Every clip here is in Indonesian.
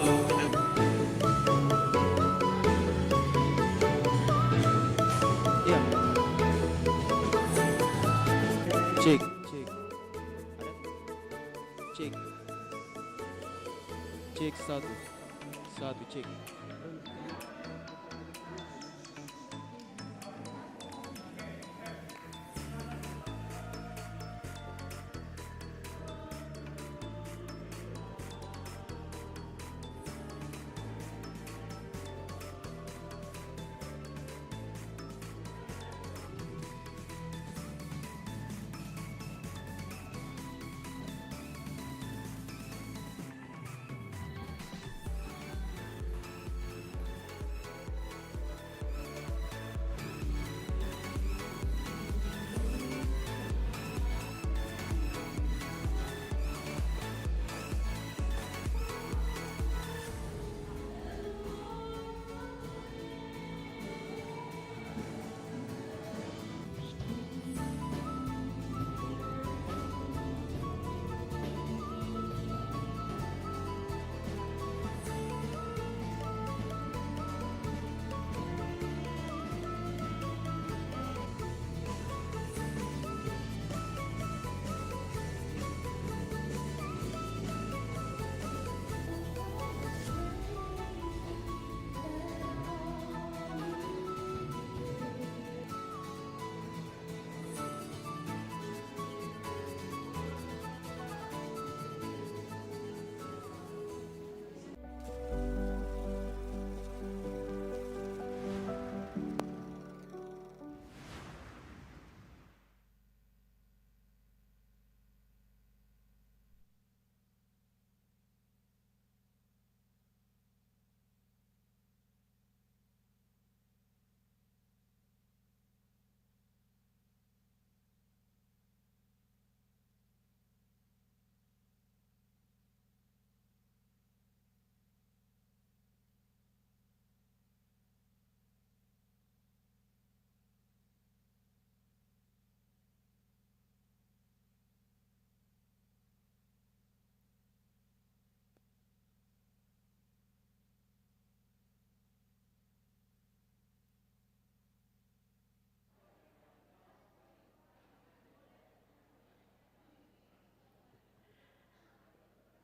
Iya. Cek, cek. Ada? Cek. Cek satu. Satu cek.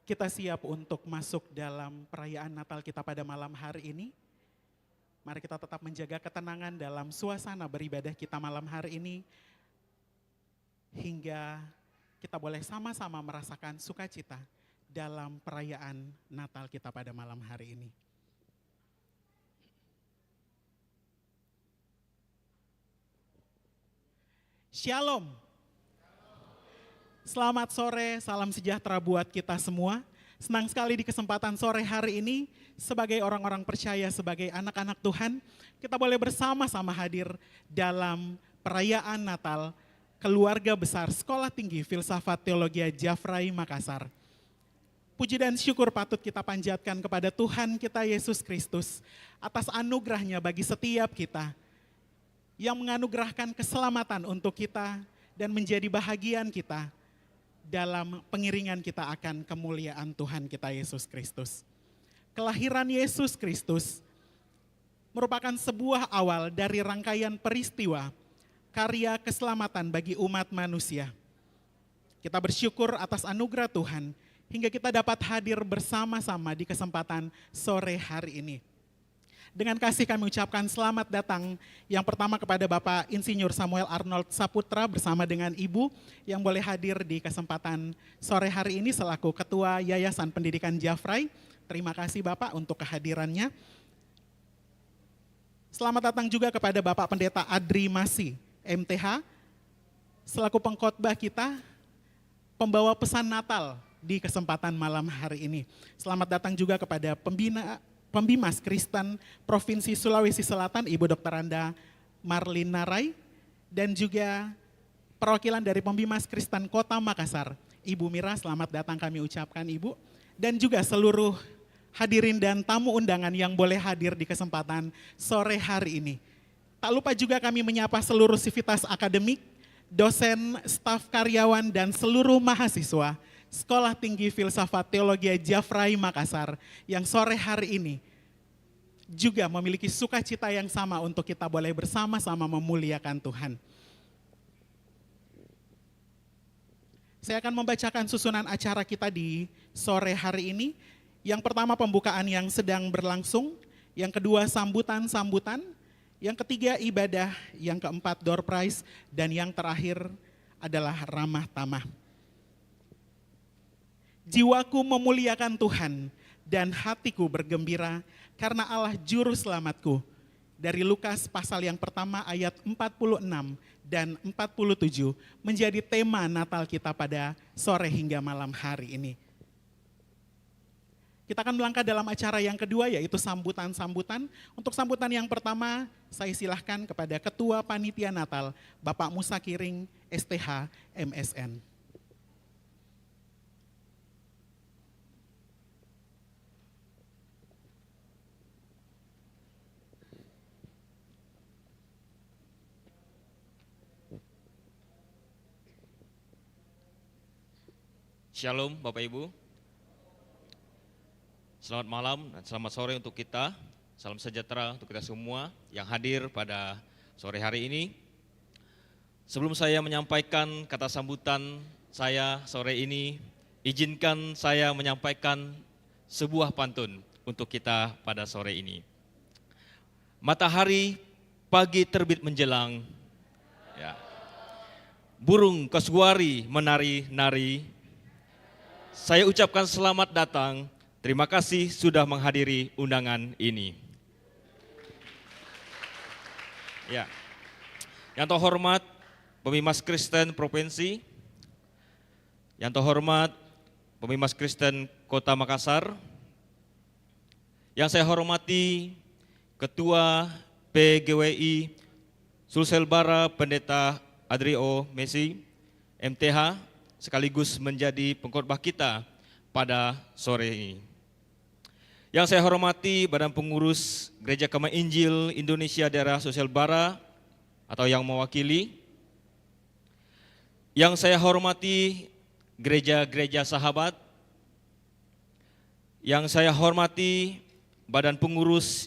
Kita siap untuk masuk dalam perayaan Natal kita pada malam hari ini. Mari kita tetap menjaga ketenangan dalam suasana beribadah kita malam hari ini. Hingga kita boleh sama-sama merasakan sukacita dalam perayaan Natal kita pada malam hari ini. Shalom. Selamat sore, salam sejahtera buat kita semua. Senang sekali di kesempatan sore hari ini, sebagai orang-orang percaya, sebagai anak-anak Tuhan, kita boleh bersama-sama hadir dalam perayaan Natal Keluarga Besar Sekolah Tinggi Filsafat Teologi Jafrai Makassar. Puji dan syukur patut kita panjatkan kepada Tuhan kita Yesus Kristus atas anugerahnya bagi setiap kita, yang menganugerahkan keselamatan untuk kita dan menjadi bahagian kita dalam pengiringan kita akan kemuliaan Tuhan kita Yesus Kristus. Kelahiran Yesus Kristus merupakan sebuah awal dari rangkaian peristiwa karya keselamatan bagi umat manusia. Kita bersyukur atas anugerah Tuhan hingga kita dapat hadir bersama-sama di kesempatan sore hari ini. Dengan kasih kami ucapkan selamat datang yang pertama kepada Bapak Insinyur Samuel Arnold Saputra bersama dengan Ibu yang boleh hadir di kesempatan sore hari ini selaku Ketua Yayasan Pendidikan Jafrai. Terima kasih Bapak untuk kehadirannya. Selamat datang juga kepada Bapak Pendeta Adri Masi, MTH, selaku pengkhotbah kita, pembawa pesan Natal di kesempatan malam hari ini. Selamat datang juga kepada Pembimas Kristen Provinsi Sulawesi Selatan, Ibu Dr. Anda Marlina Rai, dan juga perwakilan dari Pembimas Kristen Kota Makassar, Ibu Mira, selamat datang kami ucapkan Ibu, dan juga seluruh hadirin dan tamu undangan yang boleh hadir di kesempatan sore hari ini. Tak lupa juga kami menyapa seluruh sivitas akademik, dosen, staf karyawan, dan seluruh mahasiswa, Sekolah Tinggi Filsafat Teologi Jafrai Makassar yang sore hari ini juga memiliki sukacita yang sama untuk kita boleh bersama-sama memuliakan Tuhan. Saya akan membacakan susunan acara kita di sore hari ini. Yang pertama pembukaan yang sedang berlangsung, yang kedua sambutan-sambutan, yang ketiga ibadah, yang keempat door prize, dan yang terakhir adalah ramah tamah. Jiwaku memuliakan Tuhan dan hatiku bergembira karena Allah juru selamatku. Dari Lukas pasal yang pertama ayat 46 dan 47 menjadi tema Natal kita pada sore hingga malam hari ini. Kita akan melangkah dalam acara yang kedua yaitu sambutan-sambutan. Untuk sambutan yang pertama saya silahkan kepada Ketua Panitia Natal Bapak Musa Kiring STH MSN. Shalom Bapak Ibu. Selamat malam dan selamat sore untuk kita. Salam sejahtera untuk kita semua yang hadir pada sore hari ini. Sebelum saya menyampaikan kata sambutan saya sore ini, izinkan saya menyampaikan sebuah pantun untuk kita pada sore ini. Matahari pagi terbit menjelang, ya. Burung kasuari menari-nari. Saya ucapkan selamat datang, terima kasih sudah menghadiri undangan ini. Ya, yang terhormat Pemimas Kristen Provinsi, yang terhormat Pemimas Kristen Kota Makassar, yang saya hormati Ketua PGWI Sulselbara Pendeta Adrio Messi, MTH, sekaligus menjadi pengkhotbah kita pada sore ini. Yang saya hormati Badan Pengurus Gereja Kemah Injil Indonesia Daerah Sulselbara atau yang mewakili. Yang saya hormati gereja-gereja sahabat. Yang saya hormati Badan Pengurus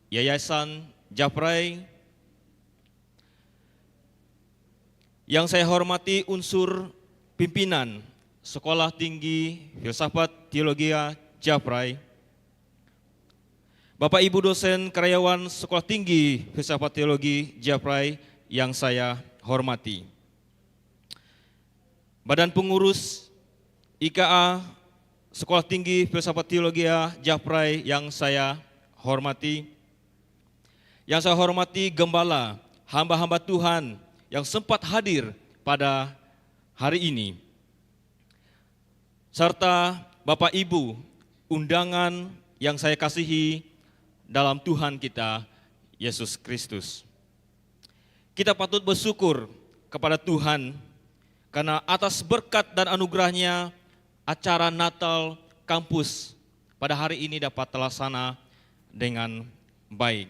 Yayasan Jafrai. Yang saya hormati unsur pimpinan Sekolah Tinggi Filsafat Teologi Jafrai, Bapak Ibu dosen karyawan Sekolah Tinggi Filsafat Teologi Jafrai yang saya hormati, Badan Pengurus IKA Sekolah Tinggi Filsafat Teologi Jafrai yang saya hormati, yang saya hormati gembala, hamba-hamba Tuhan yang sempat hadir pada hari ini, serta Bapak Ibu undangan yang saya kasihi dalam Tuhan kita Yesus Kristus. Kita patut bersyukur kepada Tuhan karena atas berkat dan anugerahnya acara Natal kampus pada hari ini dapat terlaksana dengan baik.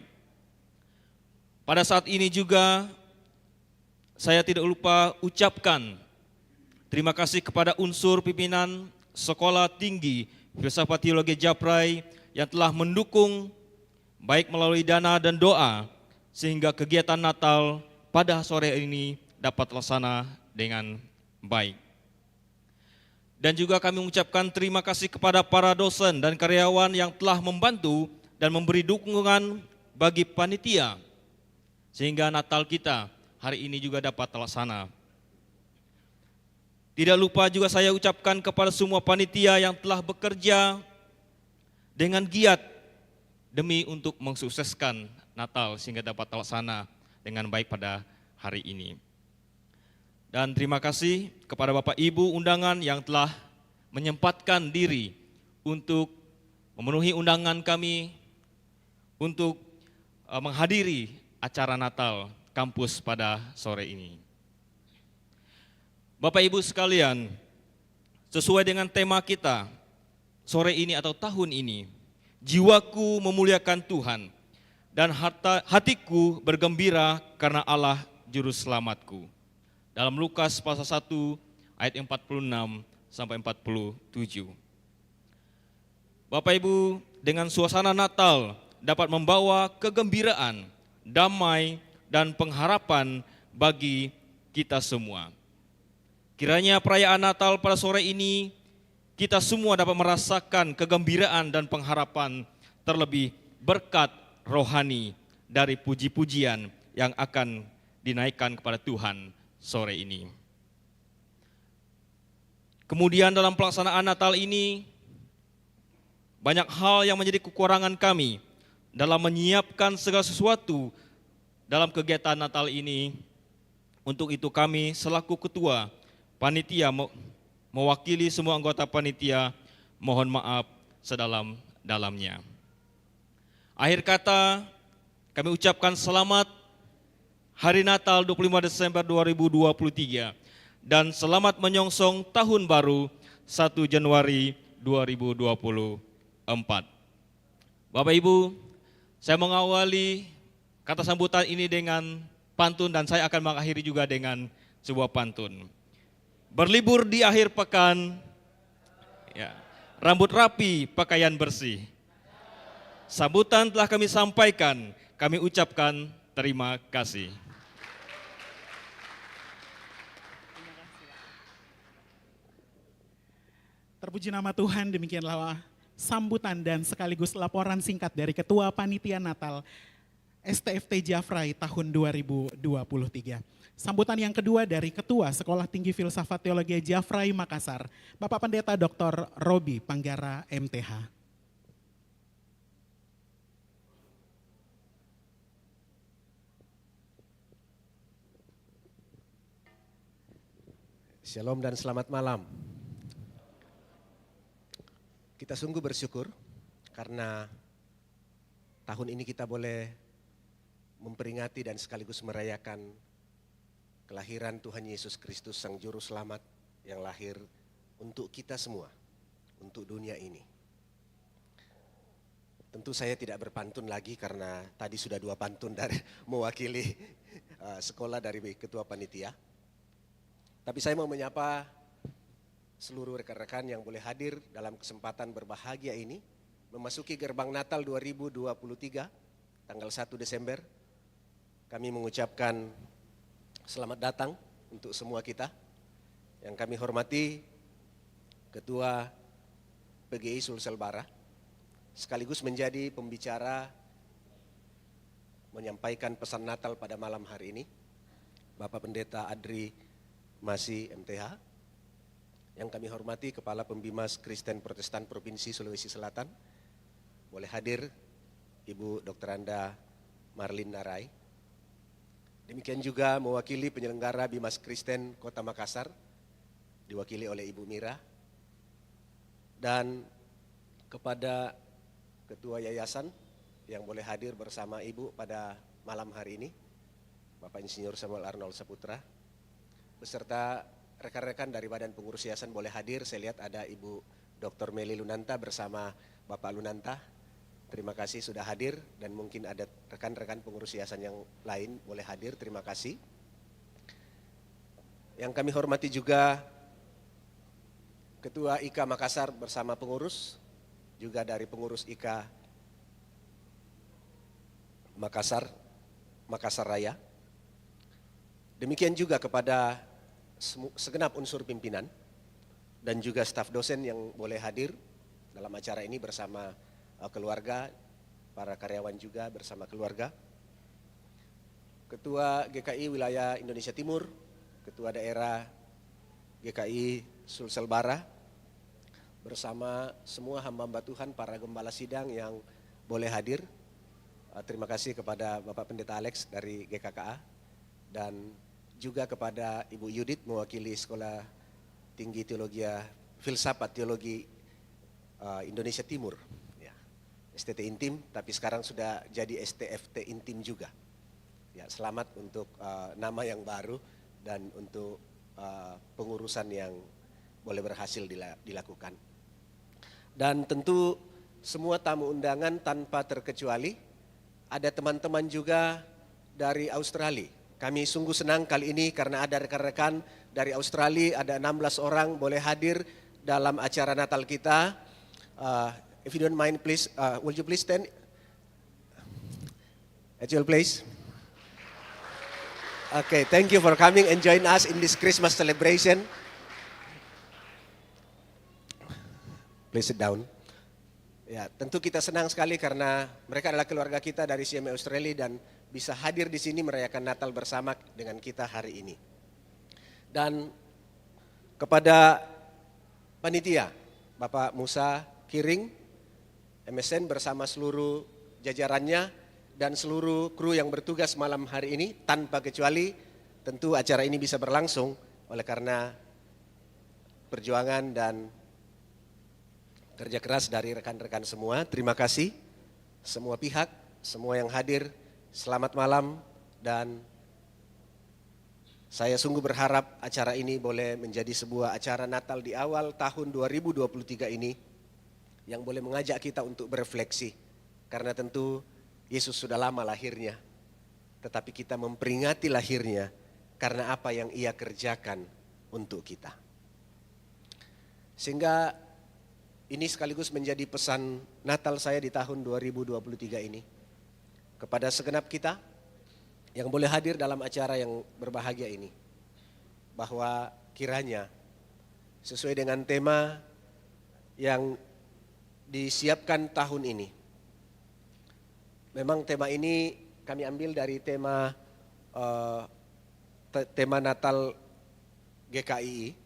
Pada saat ini juga saya tidak lupa ucapkan terima kasih kepada unsur pimpinan Sekolah Tinggi Filsafat Teologi Jafrai yang telah mendukung baik melalui dana dan doa sehingga kegiatan Natal pada sore ini dapat terlaksana dengan baik. Dan juga kami mengucapkan terima kasih kepada para dosen dan karyawan yang telah membantu dan memberi dukungan bagi panitia sehingga Natal kita hari ini juga dapat terlaksana. Tidak lupa juga saya ucapkan kepada semua panitia yang telah bekerja dengan giat demi untuk mensukseskan Natal sehingga dapat terlaksana dengan baik pada hari ini. Dan terima kasih kepada Bapak Ibu undangan yang telah menyempatkan diri untuk memenuhi undangan kami untuk menghadiri acara Natal kampus pada sore ini. Bapak Ibu sekalian, sesuai dengan tema kita sore ini atau tahun ini, jiwaku memuliakan Tuhan dan hatiku bergembira karena Allah juru selamatku. Dalam Lukas pasal 1 ayat 46 sampai 47. Bapak Ibu, dengan suasana Natal dapat membawa kegembiraan, damai, dan pengharapan bagi kita semua. Kiranya perayaan Natal pada sore ini kita semua dapat merasakan kegembiraan dan pengharapan, terlebih berkat rohani dari puji-pujian yang akan dinaikkan kepada Tuhan sore ini. Kemudian dalam pelaksanaan Natal ini, banyak hal yang menjadi kekurangan kami dalam menyiapkan segala sesuatu dalam kegiatan Natal ini. Untuk itu kami selaku ketua panitia mewakili semua anggota panitia mohon maaf sedalam-dalamnya. Akhir kata, kami ucapkan selamat Hari Natal 25 Desember 2023 dan selamat menyongsong Tahun Baru 1 Januari 2024. Bapak Ibu, saya mengawali kata sambutan ini dengan pantun dan saya akan mengakhiri juga dengan sebuah pantun. Berlibur di akhir pekan, ya, rambut rapi, pakaian bersih. Sambutan telah kami sampaikan, kami ucapkan terima kasih. Terpuji nama Tuhan, demikianlah sambutan dan sekaligus laporan singkat dari Ketua Panitia Natal STFT Jafrai tahun 2023. Sambutan yang kedua dari Ketua Sekolah Tinggi Filsafat Teologi Jafrai Makassar, Bapak Pendeta Dr. Robi Panggara MTH. Shalom dan selamat malam. Kita sungguh bersyukur karena tahun ini kita boleh memperingati dan sekaligus merayakan kelahiran Tuhan Yesus Kristus Sang Juru Selamat yang lahir untuk kita semua, untuk dunia ini. Tentu saya tidak berpantun lagi karena tadi sudah 2 pantun dari mewakili sekolah dari Ketua Panitia. Tapi saya mau menyapa seluruh rekan-rekan yang boleh hadir dalam kesempatan berbahagia ini, memasuki gerbang Natal 2023, tanggal 1 Desember. Kami mengucapkan selamat datang untuk semua kita. Yang kami hormati Ketua PGI Sulsel Bara, sekaligus menjadi pembicara menyampaikan pesan Natal pada malam hari ini, Bapak Pendeta Adri Masi MTH. Yang kami hormati Kepala Pembimas Kristen Protestan Provinsi Sulawesi Selatan, boleh hadir Ibu Dr. Anda Marlin Narai. Demikian juga mewakili penyelenggara Bimas Kristen Kota Makassar, diwakili oleh Ibu Mira. Dan kepada Ketua Yayasan yang boleh hadir bersama Ibu pada malam hari ini, Bapak Insinyur Samuel Arnold Saputra, beserta rekan-rekan dari Badan Pengurus Yayasan boleh hadir. Saya lihat ada Ibu Dr. Meli Lunanta bersama Bapak Lunanta. Terima kasih sudah hadir dan mungkin ada rekan-rekan pengurus yayasan yang lain boleh hadir. Terima kasih. Yang kami hormati juga Ketua IKA Makassar bersama pengurus, juga dari pengurus IKA Makassar Raya. Demikian juga kepada segenap unsur pimpinan dan juga staf dosen yang boleh hadir dalam acara ini bersama keluarga, para karyawan juga bersama keluarga. Ketua GKI Wilayah Indonesia Timur, Ketua Daerah GKI Sulsel Bara, bersama semua hamba-hamba Tuhan, para gembala sidang yang boleh hadir. Terima kasih kepada Bapak Pendeta Alex dari GKKA dan juga kepada Ibu Yudit mewakili Sekolah Tinggi Teologi Filsafat Teologi Indonesia Timur. STT Intim, tapi sekarang sudah jadi STFT Intim juga. Ya, selamat untuk nama yang baru dan untuk pengurusan yang boleh berhasil dilakukan. Dan tentu semua tamu undangan tanpa terkecuali, ada teman-teman juga dari Australia. Kami sungguh senang kali ini karena ada rekan-rekan dari Australia, ada 16 orang boleh hadir dalam acara Natal kita. If you don't mind, please, will you please stand at your place? Okay, thank you for coming and join us in this Christmas celebration. Please sit down. Ya, tentu kita senang sekali karena mereka adalah keluarga kita dari CMA Australia dan bisa hadir di sini merayakan Natal bersama dengan kita hari ini. Dan kepada panitia, Bapak Musa Kiring, MSN bersama seluruh jajarannya dan seluruh kru yang bertugas malam hari ini, tanpa kecuali tentu acara ini bisa berlangsung oleh karena perjuangan dan kerja keras dari rekan-rekan semua. Terima kasih semua pihak, semua yang hadir. Selamat malam dan saya sungguh berharap acara ini boleh menjadi sebuah acara Natal di awal tahun 2023 ini yang boleh mengajak kita untuk berefleksi. Karena tentu Yesus sudah lama lahirnya, tetapi kita memperingati lahirnya karena apa yang Ia kerjakan untuk kita. Sehingga ini sekaligus menjadi pesan Natal saya di tahun 2023 ini. Kepada segenap kita yang boleh hadir dalam acara yang berbahagia ini. Bahwa kiranya sesuai dengan tema yang disiapkan tahun ini. Memang tema ini kami ambil dari tema Natal GKI.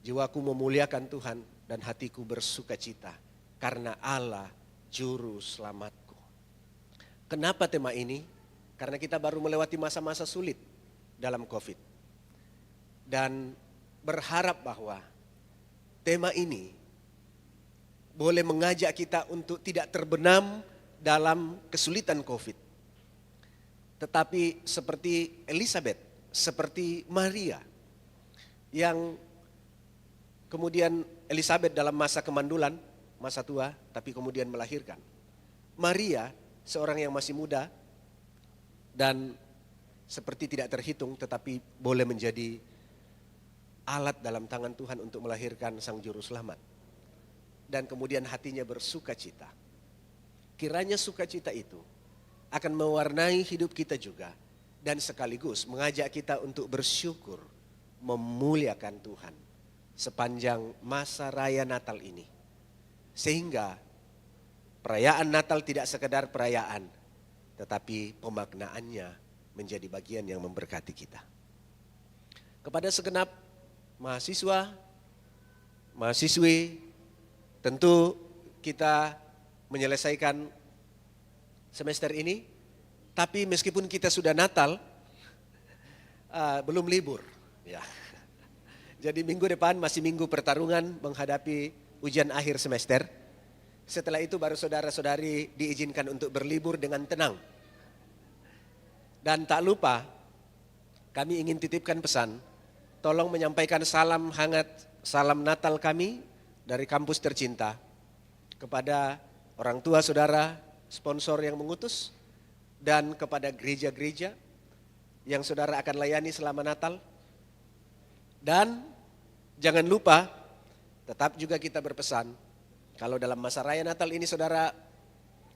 Jiwaku memuliakan Tuhan dan hatiku bersuka cita karena Allah juru selamatku. Kenapa tema ini? Karena kita baru melewati masa-masa sulit dalam COVID. Dan berharap bahwa tema ini boleh mengajak kita untuk tidak terbenam dalam kesulitan COVID. Tetapi seperti Elizabeth, seperti Maria yang kemudian Elizabeth dalam masa kemandulan, masa tua, tapi kemudian melahirkan. Maria, seorang yang masih muda dan seperti tidak terhitung tetapi boleh menjadi alat dalam tangan Tuhan untuk melahirkan Sang Juru Selamat. Dan kemudian hatinya bersuka cita. Kiranya sukacita itu akan mewarnai hidup kita juga dan sekaligus mengajak kita untuk bersyukur, memuliakan Tuhan sepanjang masa raya Natal ini. Sehingga perayaan Natal tidak sekedar perayaan, tetapi pemaknaannya menjadi bagian yang memberkati kita. Kepada segenap mahasiswa, mahasiswi, tentu kita menyelesaikan semester ini, tapi meskipun kita sudah Natal, belum libur. Ya. Jadi minggu depan masih minggu pertarungan menghadapi ujian akhir semester. Setelah itu baru saudara-saudari diizinkan untuk berlibur dengan tenang. Dan tak lupa kami ingin titipkan pesan, tolong menyampaikan salam hangat, salam Natal kami dari kampus tercinta kepada orang tua saudara, sponsor yang mengutus, dan kepada gereja-gereja yang saudara akan layani selama Natal. Dan jangan lupa, tetap juga kita berpesan, kalau dalam masa raya Natal ini saudara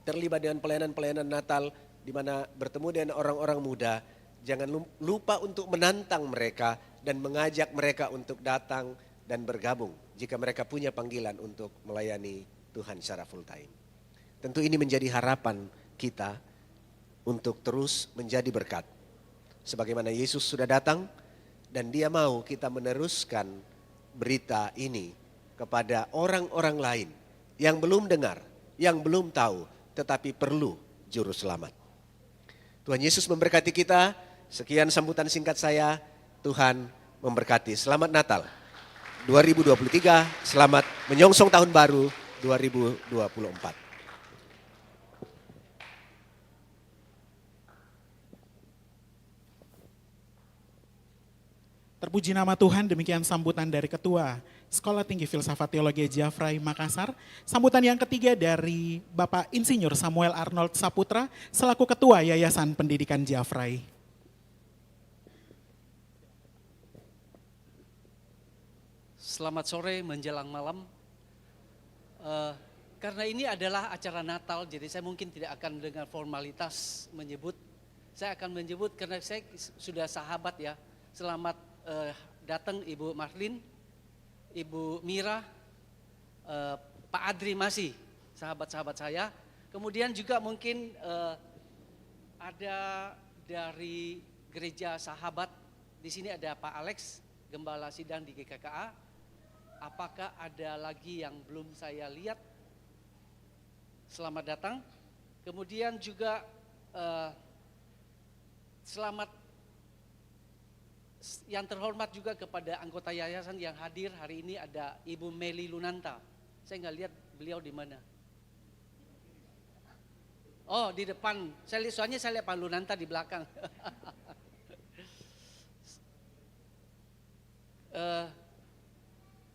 terlibat dengan pelayanan-pelayanan Natal di mana bertemu dengan orang-orang muda, jangan lupa untuk menantang mereka dan mengajak mereka untuk datang dan bergabung jika mereka punya panggilan untuk melayani Tuhan secara full time. Tentu ini menjadi harapan kita untuk terus menjadi berkat. Sebagaimana Yesus sudah datang dan Dia mau kita meneruskan berita ini kepada orang-orang lain yang belum dengar, yang belum tahu, tetapi perlu juru selamat. Tuhan Yesus memberkati kita. Sekian sambutan singkat saya. Tuhan memberkati. Selamat Natal 2023, selamat menyongsong tahun baru 2024. Terpuji nama Tuhan, demikian sambutan dari Ketua Sekolah Tinggi Filsafat Teologi Geoffrey Makassar. Sambutan yang ketiga dari Bapak Insinyur Samuel Arnold Saputra selaku Ketua Yayasan Pendidikan Geoffrey. Selamat sore menjelang malam. Karena ini adalah acara Natal, jadi saya mungkin tidak akan dengan formalitas menyebut. Saya akan menyebut karena saya sudah sahabat ya. Selamat datang Ibu Marlin, Ibu Mira, Pak Adri masih sahabat-sahabat saya. Kemudian juga mungkin ada dari Gereja Sahabat. Di sini ada Pak Alex, Gembala Sidang di GKKA. Apakah ada lagi yang belum saya lihat? Selamat datang. Kemudian juga selamat yang terhormat juga kepada anggota yayasan yang hadir hari ini, ada Ibu Meli Lunanta. Saya nggak lihat beliau di mana. Oh, di depan. Soalnya saya lihat Pak Lunanta di belakang.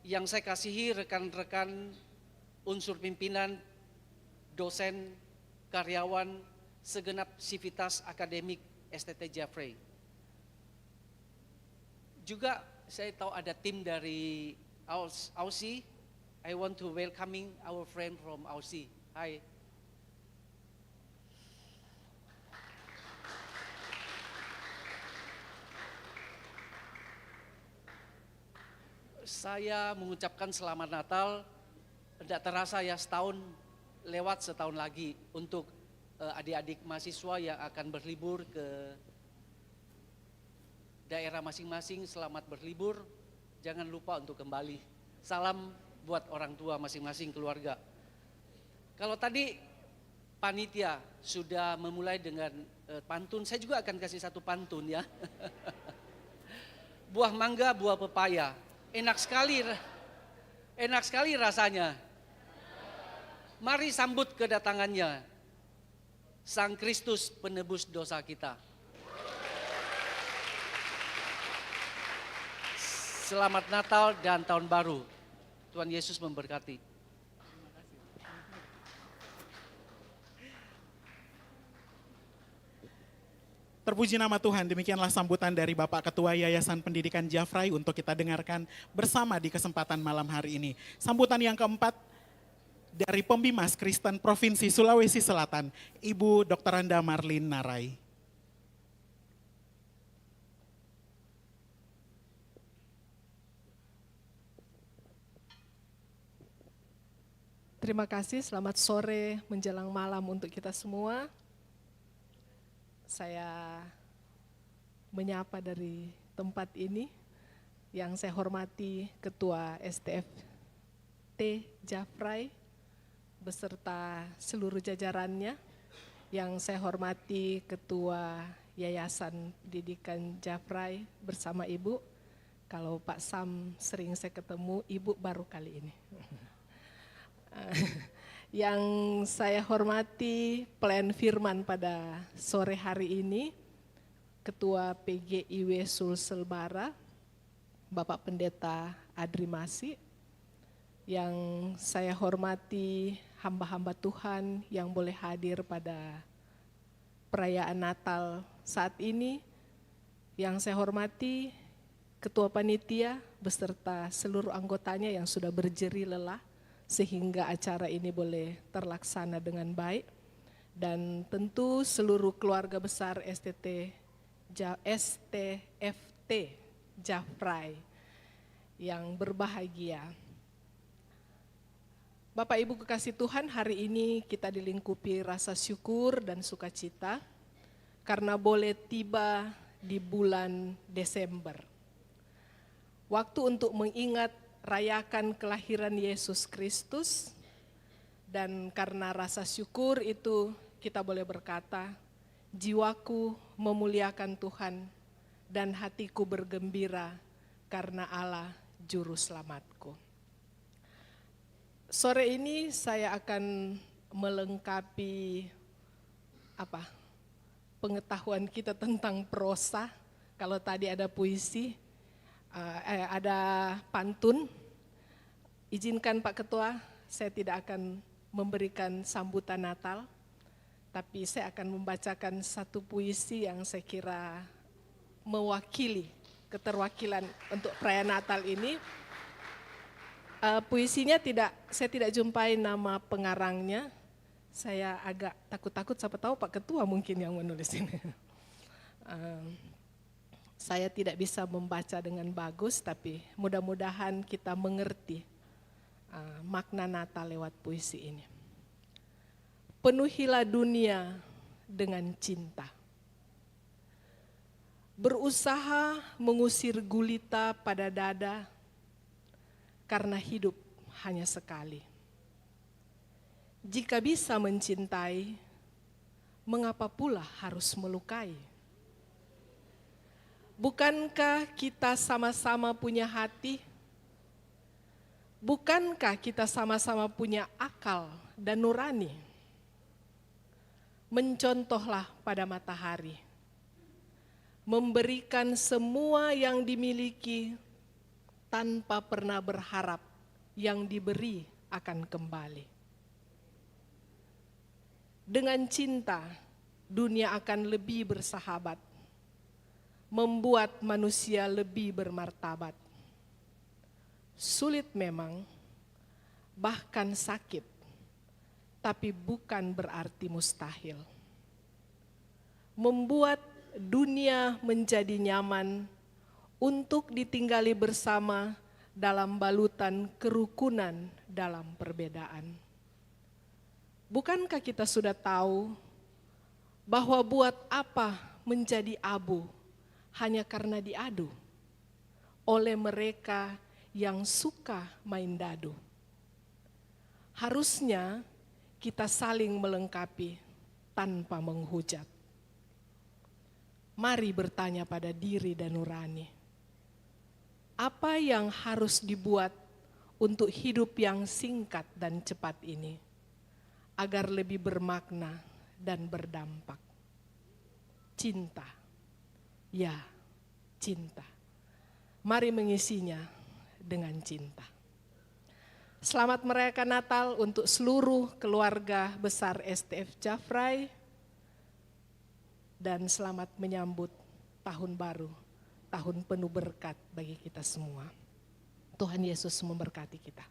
Yang saya kasihi rekan-rekan unsur pimpinan, dosen, karyawan, segenap sivitas akademik STT Jaffrey. Juga saya tahu ada tim dari Aussie. I want to welcoming our friend from Aussie. Hi. Saya mengucapkan selamat Natal. Tidak terasa ya setahun lewat, setahun lagi untuk adik-adik mahasiswa yang akan berlibur ke daerah masing-masing. Selamat berlibur, jangan lupa untuk kembali. Salam buat orang tua masing-masing keluarga. Kalau tadi panitia sudah memulai dengan pantun, saya juga akan kasih satu pantun ya. Buah mangga, buah pepaya. Enak sekali rasanya. Mari sambut kedatangannya, Sang Kristus penebus dosa kita. Selamat Natal dan Tahun Baru. Tuhan Yesus memberkati. Terpuji nama Tuhan, demikianlah sambutan dari Bapak Ketua Yayasan Pendidikan Jaffrey untuk kita dengarkan bersama di kesempatan malam hari ini. Sambutan yang keempat dari Pembimas Kristen Provinsi Sulawesi Selatan, Ibu Dr. Anda Marlin Narai. Terima kasih, selamat sore menjelang malam untuk kita semua. Saya menyapa dari tempat ini yang saya hormati Ketua STFT Jaffrey beserta seluruh jajarannya, yang saya hormati Ketua Yayasan Pendidikan Jaffrey bersama Ibu. Kalau Pak Sam sering saya ketemu, Ibu baru kali ini. Yang saya hormati pelayan firman pada sore hari ini, Ketua PGIW Sulsel Bara, Bapak Pendeta Adri Masi. Yang saya hormati hamba-hamba Tuhan yang boleh hadir pada perayaan Natal saat ini. Yang saya hormati Ketua Panitia beserta seluruh anggotanya yang sudah berjeri lelah sehingga acara ini boleh terlaksana dengan baik, dan tentu seluruh keluarga besar STFT Jaffrey yang berbahagia. Bapak Ibu kekasih Tuhan, hari ini kita dilingkupi rasa syukur dan sukacita karena boleh tiba di bulan Desember. Waktu untuk mengingat rayakan kelahiran Yesus Kristus, dan karena rasa syukur itu kita boleh berkata, jiwaku memuliakan Tuhan dan hatiku bergembira karena Allah Juru Selamatku. Sore ini saya akan melengkapi pengetahuan kita tentang prosa. Kalau tadi ada puisi, ada pantun. Izinkan Pak Ketua, saya tidak akan memberikan sambutan Natal, tapi saya akan membacakan satu puisi yang saya kira mewakili keterwakilan untuk perayaan Natal ini. Puisinya saya tidak jumpai nama pengarangnya. Saya agak takut-takut, siapa tahu Pak Ketua mungkin yang menulis ini. Saya tidak bisa membaca dengan bagus, tapi mudah-mudahan kita mengerti makna Natal lewat puisi ini. Penuhilah dunia dengan cinta. Berusaha mengusir gulita pada dada, karena hidup hanya sekali. Jika bisa mencintai, mengapa pula harus melukai? Bukankah kita sama-sama punya hati? Bukankah kita sama-sama punya akal dan nurani? Mencontohlah pada matahari, memberikan semua yang dimiliki tanpa pernah berharap yang diberi akan kembali. Dengan cinta, dunia akan lebih bersahabat, membuat manusia lebih bermartabat. Sulit memang, bahkan sakit, tapi bukan berarti mustahil. Membuat dunia menjadi nyaman untuk ditinggali bersama dalam balutan kerukunan dalam perbedaan. Bukankah kita sudah tahu bahwa buat apa menjadi abu hanya karena diadu oleh mereka yang suka main dadu? Harusnya kita saling melengkapi tanpa menghujat. Mari bertanya pada diri dan nurani. Apa yang harus dibuat untuk hidup yang singkat dan cepat ini, agar lebih bermakna dan berdampak? Cinta, ya cinta. Mari mengisinya dengan cinta. Selamat merayakan Natal untuk seluruh keluarga besar STF Jafrai, dan selamat menyambut tahun baru, tahun penuh berkat bagi kita semua. Tuhan Yesus memberkati kita.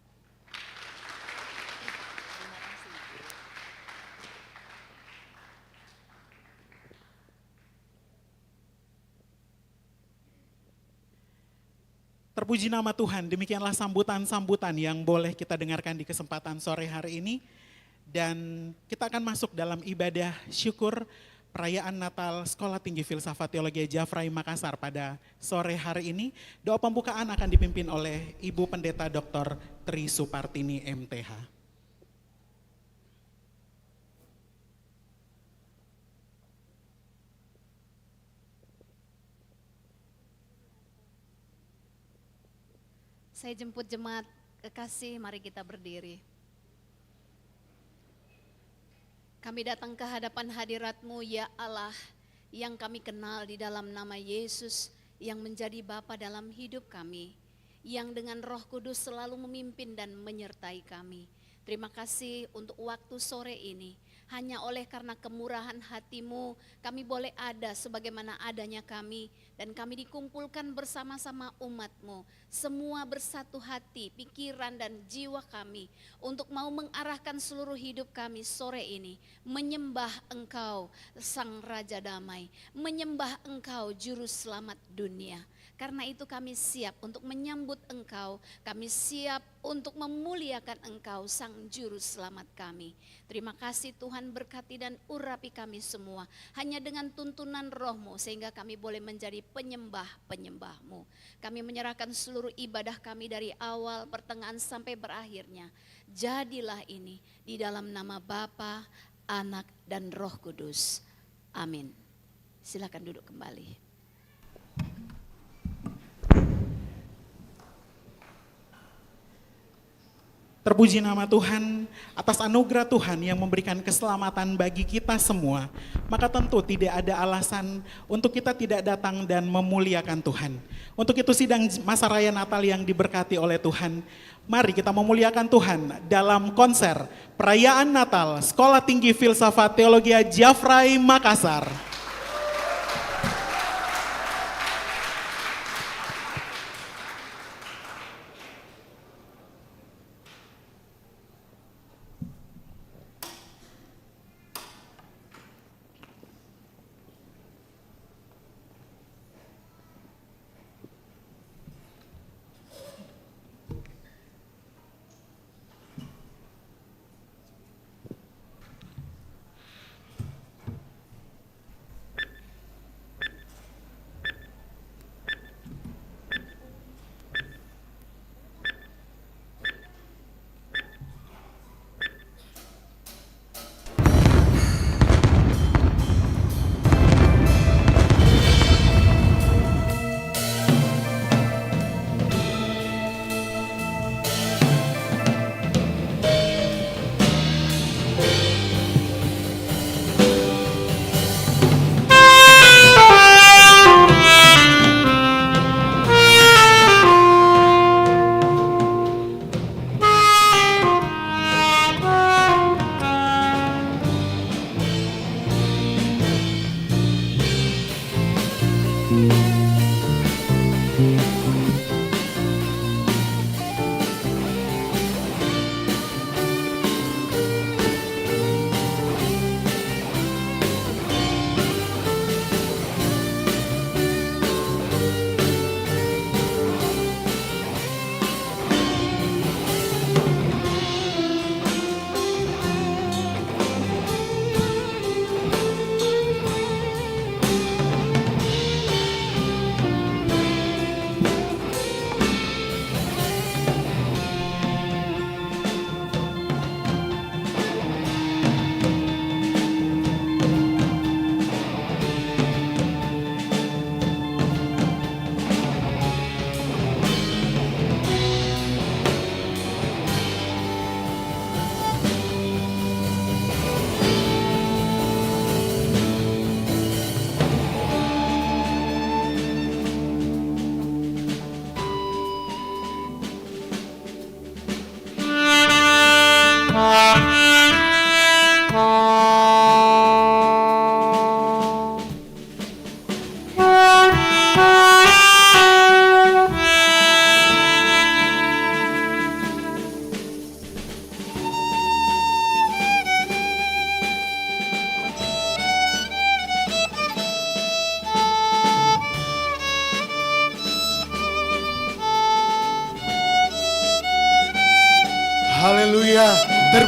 Terpuji nama Tuhan, demikianlah sambutan-sambutan yang boleh kita dengarkan di kesempatan sore hari ini. Dan kita akan masuk dalam ibadah syukur perayaan Natal Sekolah Tinggi Filsafat Teologi Jafrai Makassar pada sore hari ini. Doa pembukaan akan dipimpin oleh Ibu Pendeta Dr. Tri Supartini MTH. Saya jemput jemaat kekasih, mari kita berdiri. Kami datang ke hadapan hadirat-Mu ya Allah, yang kami kenal di dalam nama Yesus yang menjadi Bapa dalam hidup kami, yang dengan Roh Kudus selalu memimpin dan menyertai kami. Terima kasih untuk waktu sore ini. Hanya oleh karena kemurahan hati-Mu, kami boleh ada sebagaimana adanya kami, dan kami dikumpulkan bersama-sama umat-Mu, semua bersatu hati, pikiran dan jiwa kami, untuk mau mengarahkan seluruh hidup kami sore ini, menyembah Engkau Sang Raja Damai, menyembah Engkau Juru Selamat dunia. Karena itu kami siap untuk menyambut Engkau, kami siap untuk memuliakan Engkau Sang Juru Selamat kami. Terima kasih Tuhan, berkati dan urapi kami semua, hanya dengan tuntunan Roh-Mu sehingga kami boleh menjadi penyembah-penyembah-Mu. Kami menyerahkan seluruh ibadah kami dari awal, pertengahan sampai berakhirnya. Jadilah ini di dalam nama Bapa, Anak dan Roh Kudus. Amin. Silakan duduk kembali. Terpuji nama Tuhan atas anugerah Tuhan yang memberikan keselamatan bagi kita semua. Maka tentu tidak ada alasan untuk kita tidak datang dan memuliakan Tuhan. Untuk itu sidang masa raya Natal yang diberkati oleh Tuhan, mari kita memuliakan Tuhan dalam konser perayaan Natal Sekolah Tinggi Filsafat Teologi Jafrai Makassar.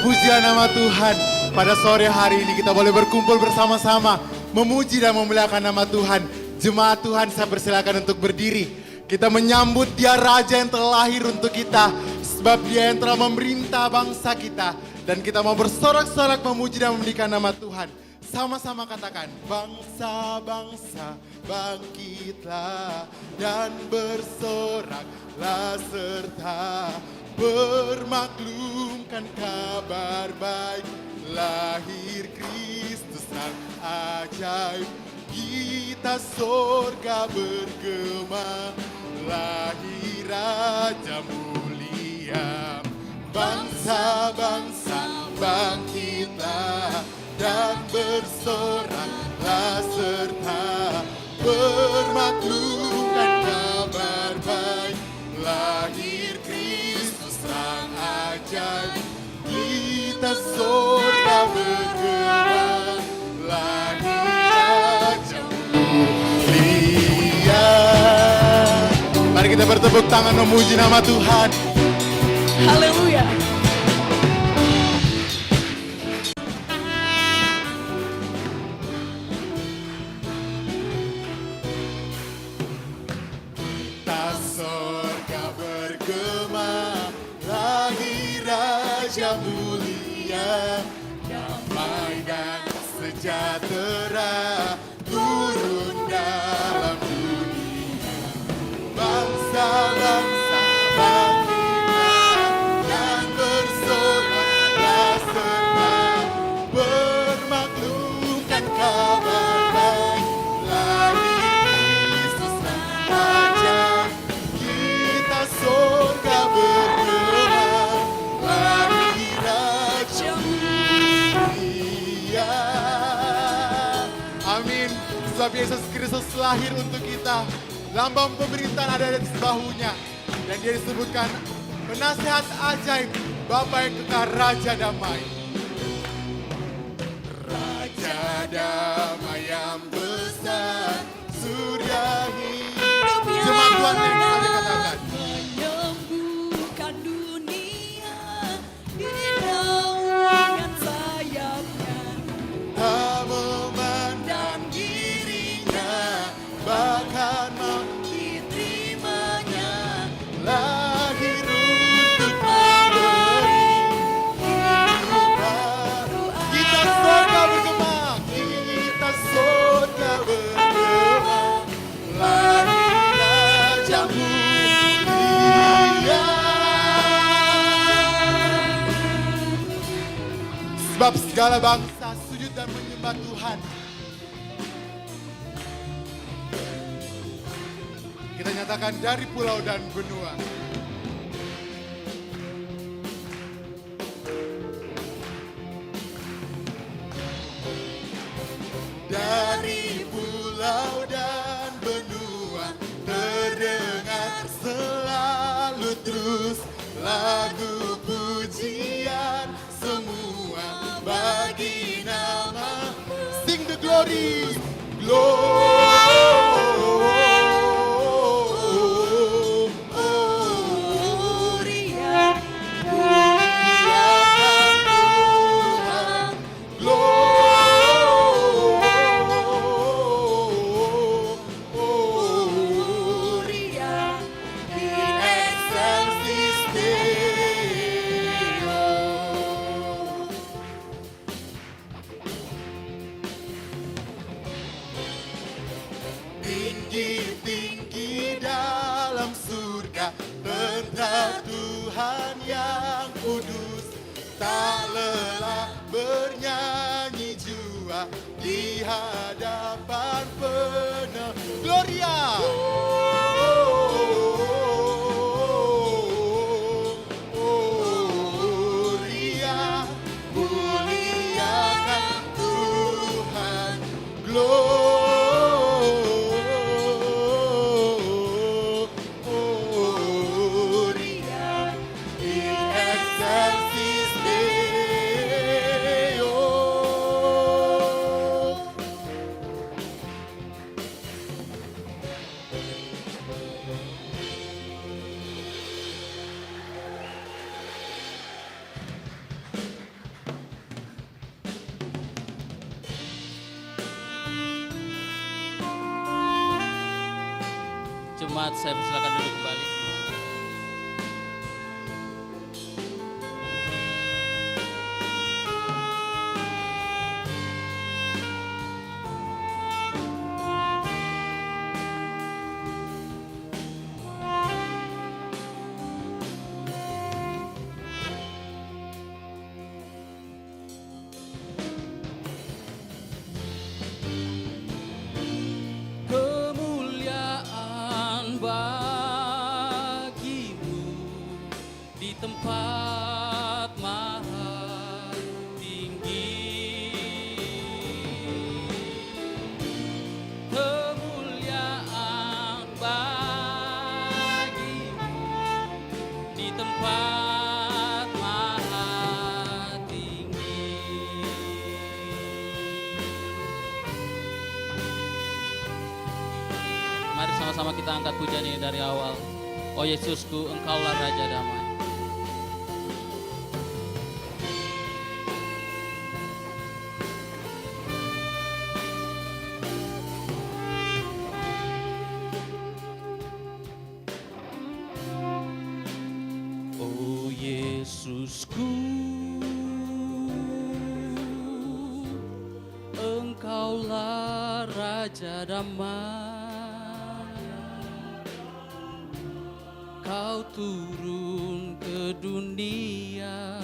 Pujilah nama Tuhan. Pada sore hari ini kita boleh berkumpul bersama-sama, memuji dan memuliakan nama Tuhan. Jemaat Tuhan, saya persilakan untuk berdiri. Kita menyambut Dia Raja yang telah lahir untuk kita, sebab Dia yang telah memerintah bangsa kita. Dan kita mau bersorak-sorak memuji dan memuliakan nama Tuhan. Sama-sama katakan, bangsa-bangsa bangkitlah dan bersoraklah serta bermaklumkan kabar baik. Lahir Kristus sang ajaib, kita sorga bergema. Lahir Raja mulia, bangsa-bangsa bangkitlah dan bersoraklah serta bermaklumkan kabar baik. Lahir Kristus sang ajaib, kita sorga bergema. Lahir Raja mulia. Mari kita bertepuk tangan memuji nama Tuhan. Haleluya. Tas sorga bergema, lahir Raja mulia. Damai dan sejahtera turun dalam dunia. Bangsa-bangsa bangkitlah dan bersoraklah serta bermaklumkan kabar baik. Lahir Kristus sang ajaib, kita sorga bergema. Lahir Raja mulia. Amin. Sebab Yesus Kristus lahir untuk kita. Lambang pemerintahan ada di bahunya. Dan dia disebutkan penasihat ajaib, Bapa yang kekal, Raja damai. Raja damai yang besar, surga hidup yang Jemaat Tuhan yang kita katakan. Menyembuhkan dunia di naungan sayapnya. Tak memandang dirinya, bahkan mau diterimanya. Lahir untuk memberi hidup baru. Kita sorga bergema, kita sorga bergema. Lahir Raja mulia. Sebab segala bangsa sujud dan menyembah Tuhan. Kita nyatakan dari pulau dan benua. Dari pulau dan benua terdengar selalu terus lagu pujian semua bagi nama. Sing the glory, gloria. Muliakan Tuhan, gloria in excelsis Deo. Tinggi-tinggi dalam surga, tentang Tuhan yang kudus. Tak lelah bernyanyi jua di hadapan penuh Gloria. Gloria, muliakan Tuhan. Gloria in excelsis Deo. jemaat, saya persilakan duduk kembali. Kemuliaan bagimu di tempat maha tinggi. Kemuliaan bagimu di tempat maha tinggi. Mari sama-sama kita angkat pujian ini dari awal. Oh Yesusku, Engkaulah Raja Damai. Oh Yesusku, Engkaulah Raja Damai. Kau turun ke dunia,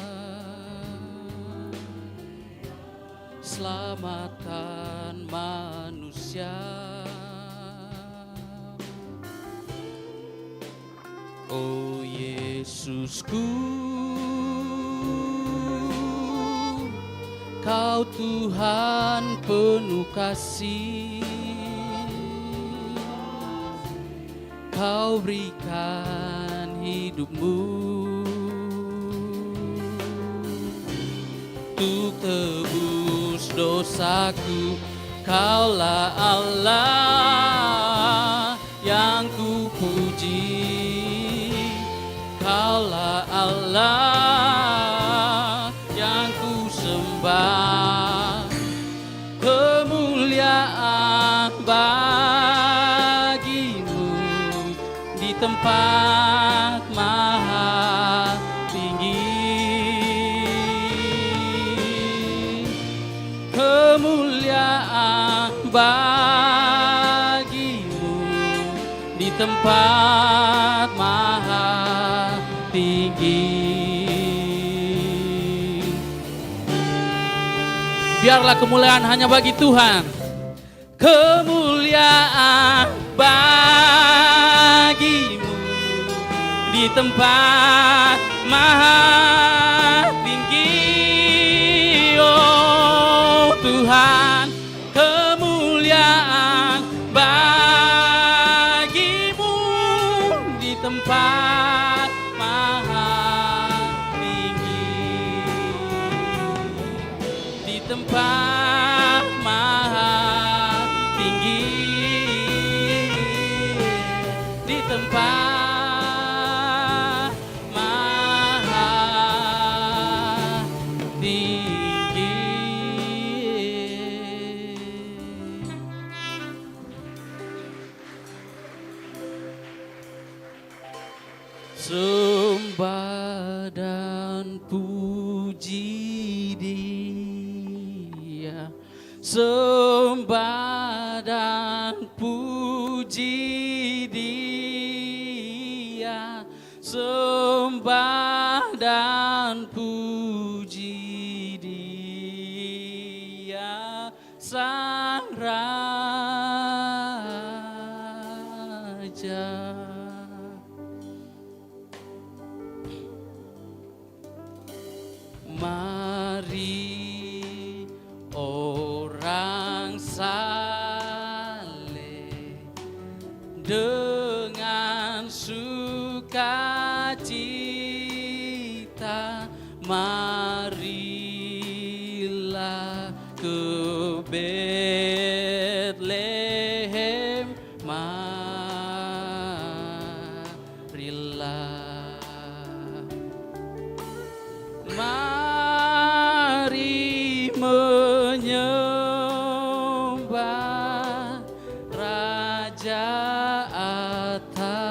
selamatkan manusia. Oh Yesusku, Kau Tuhan penuh kasih. Kau berikan hidupmu untuk tebus dosaku. Kaulah Allah yang ku puji. Kaulah Allah yang ku sembah. Kemuliaan tempat maha tinggi. Kemuliaan bagimu di tempat maha tinggi. Biarlah kemuliaan hanya bagi Tuhan. Kemuliaan bagimu di tempat maha tinggi. Oh Tuhan, kemuliaan bagimu di tempat maha tinggi. Di tempat maha tinggi. Di tempat sembah dan puji Dia, sembah dan puji Dia, sembah dan puji Dia, Sang Raja. Mari orang saleh dengan sukacita, marilah ke Betlehem, mari menyembah Raja atas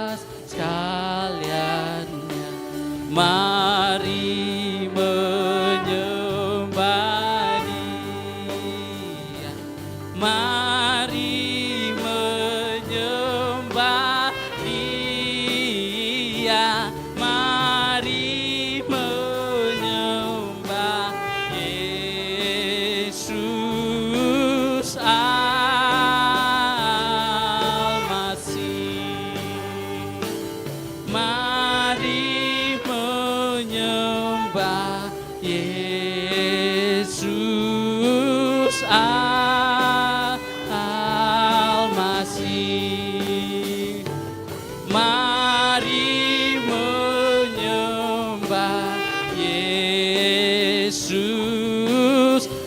Yesus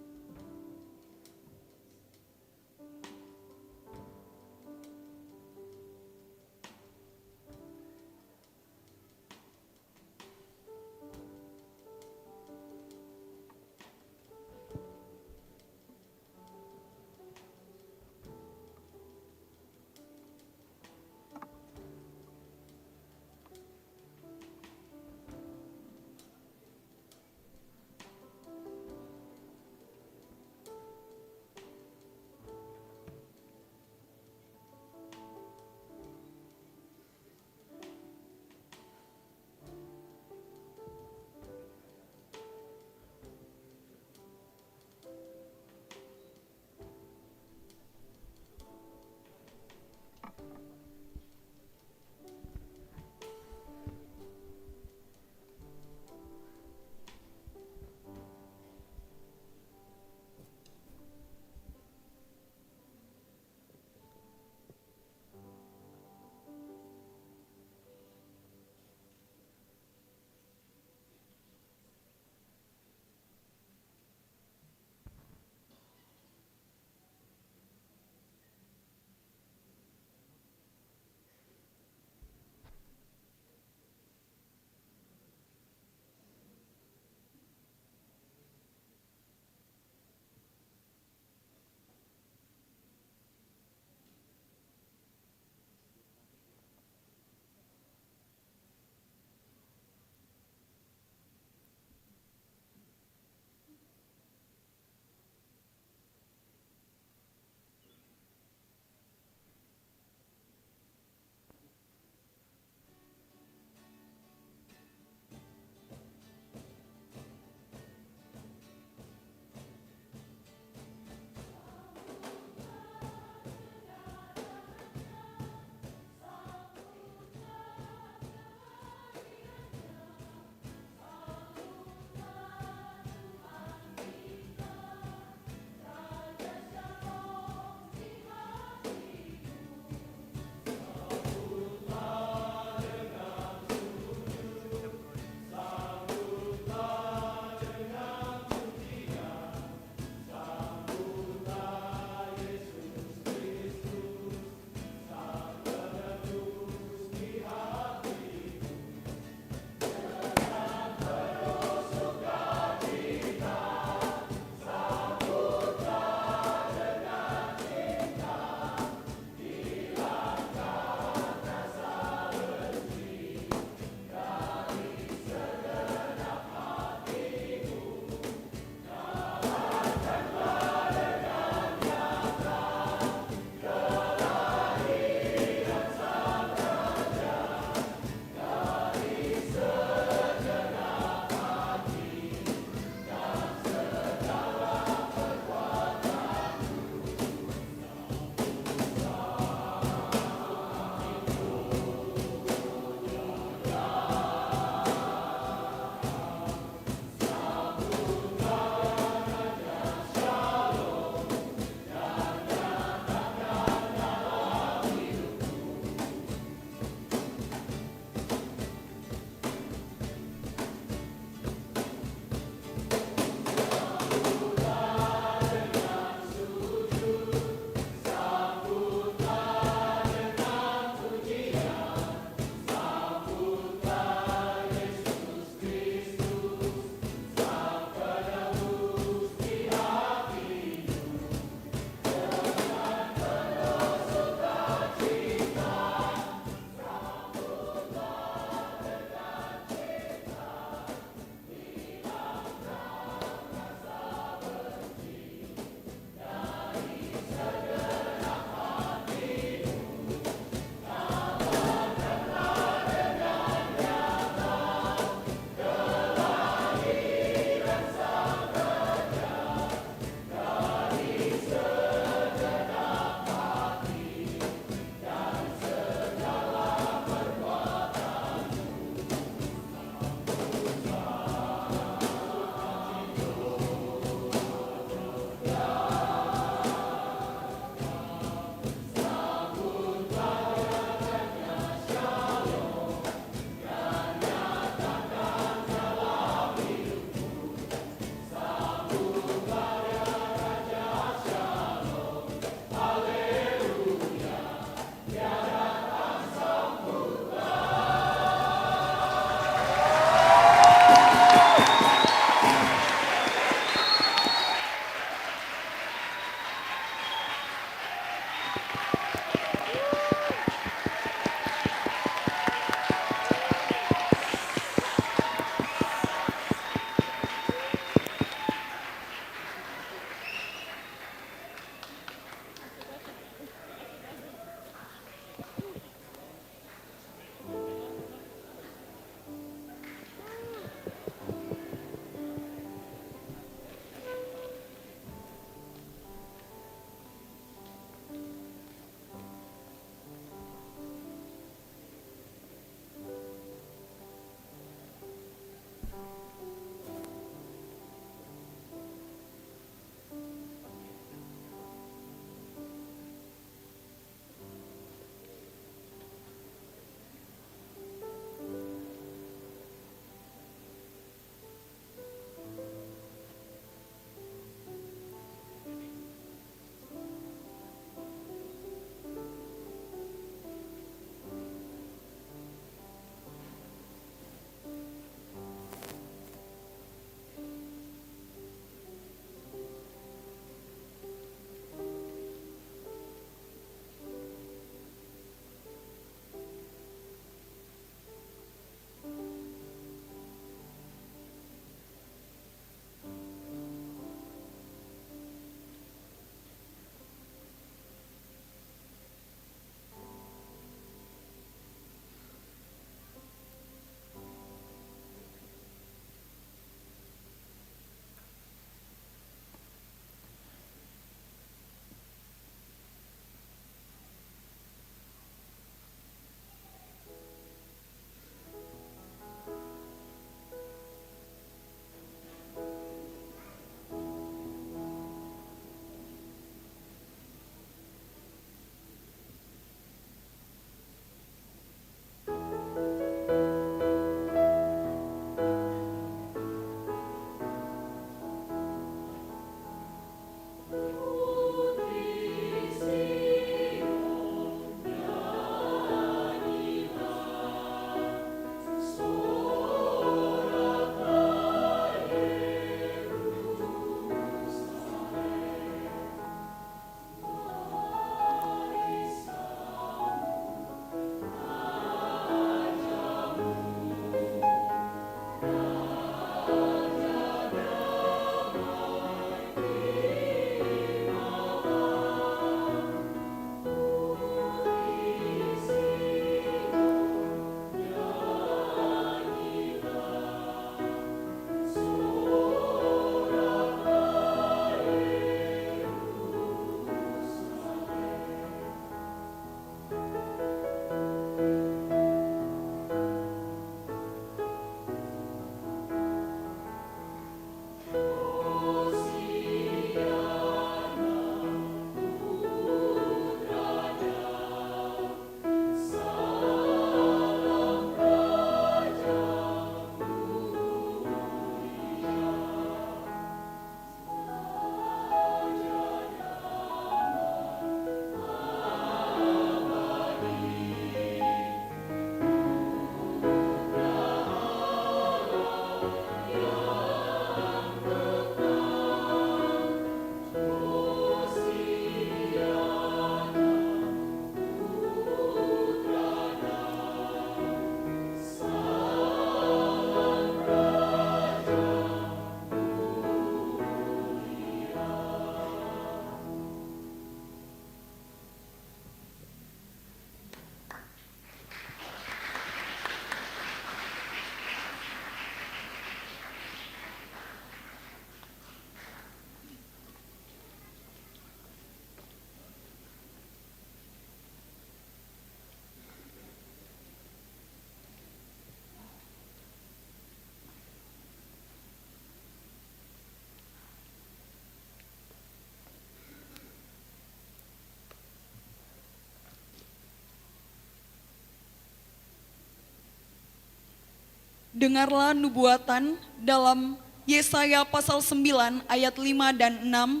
dengarlah nubuatan dalam Yesaya pasal 9 ayat 5 dan 6,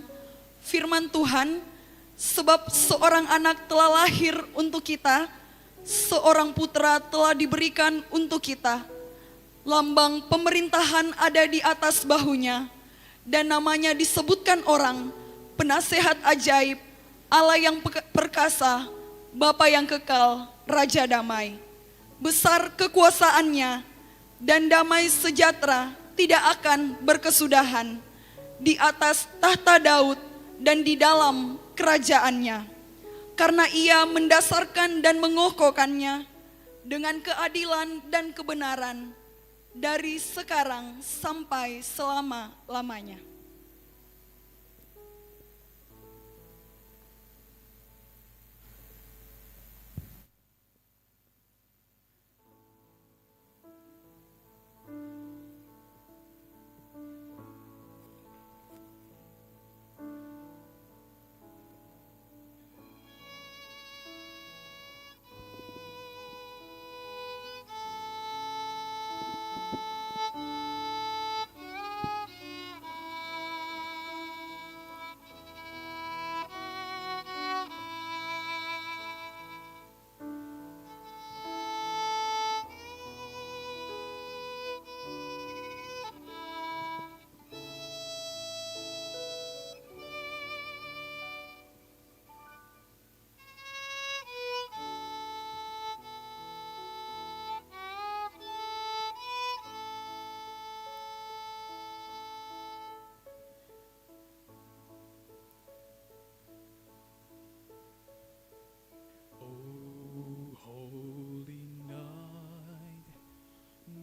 firman Tuhan, sebab seorang anak telah lahir untuk kita, seorang putra telah diberikan untuk kita. Lambang pemerintahan ada di atas bahunya, dan namanya disebutkan orang, penasehat ajaib, Allah yang perkasa, Bapa yang kekal, Raja damai. Besar kekuasaannya, dan damai sejahtera tidak akan berkesudahan di atas tahta Daud dan di dalam kerajaannya. Karena ia mendasarkan dan mengokohkannya dengan keadilan dan kebenaran dari sekarang sampai selama-lamanya.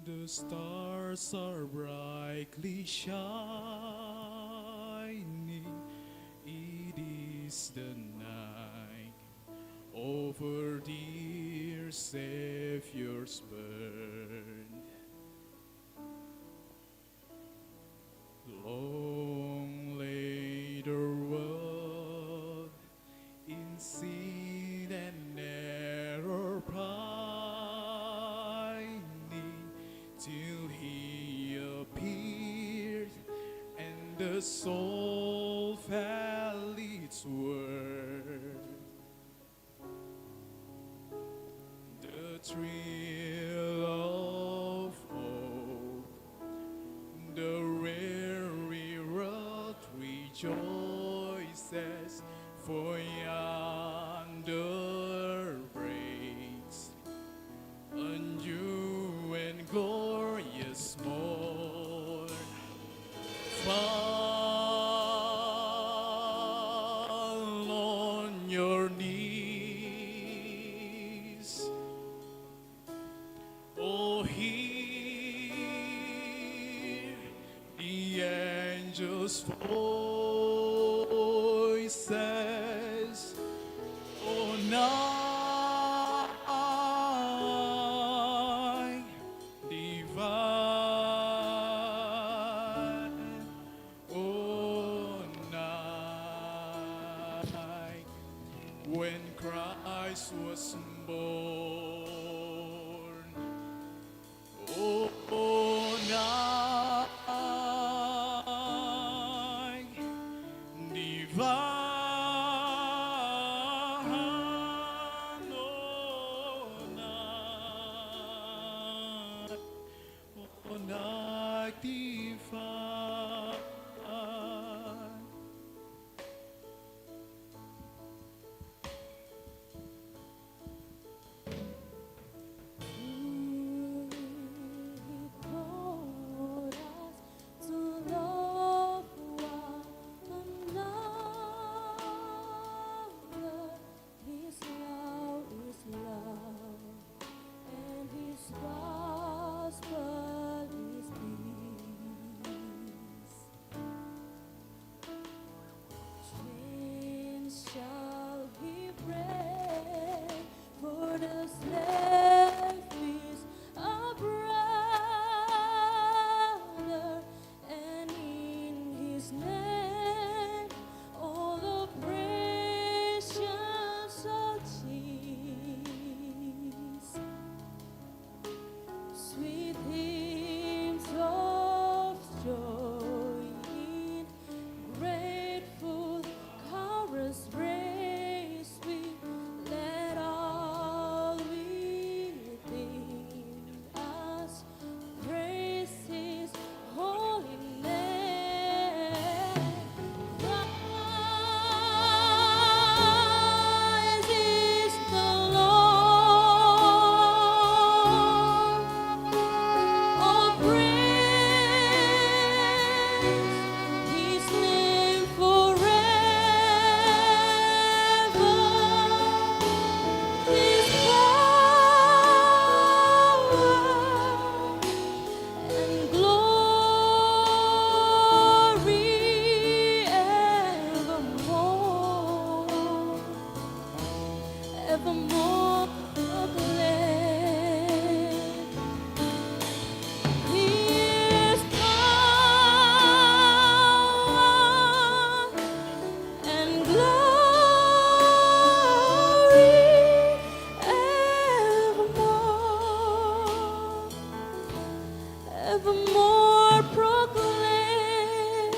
The stars are brightly shining. It is the night of our dear Savior's birth. Long lay the world in sin and error pining, till he appeared and the soul felt its worth. The thrill of hope, the weary world rejoices, for yonder breaks a new and glorious morn. Fall on your knees, oh, hear the angels' voices, oh, night divine, oh, night when Christ was born, oh, night divine, oh, night divine. Ku evermore proclaim His power and glory evermore proclaim.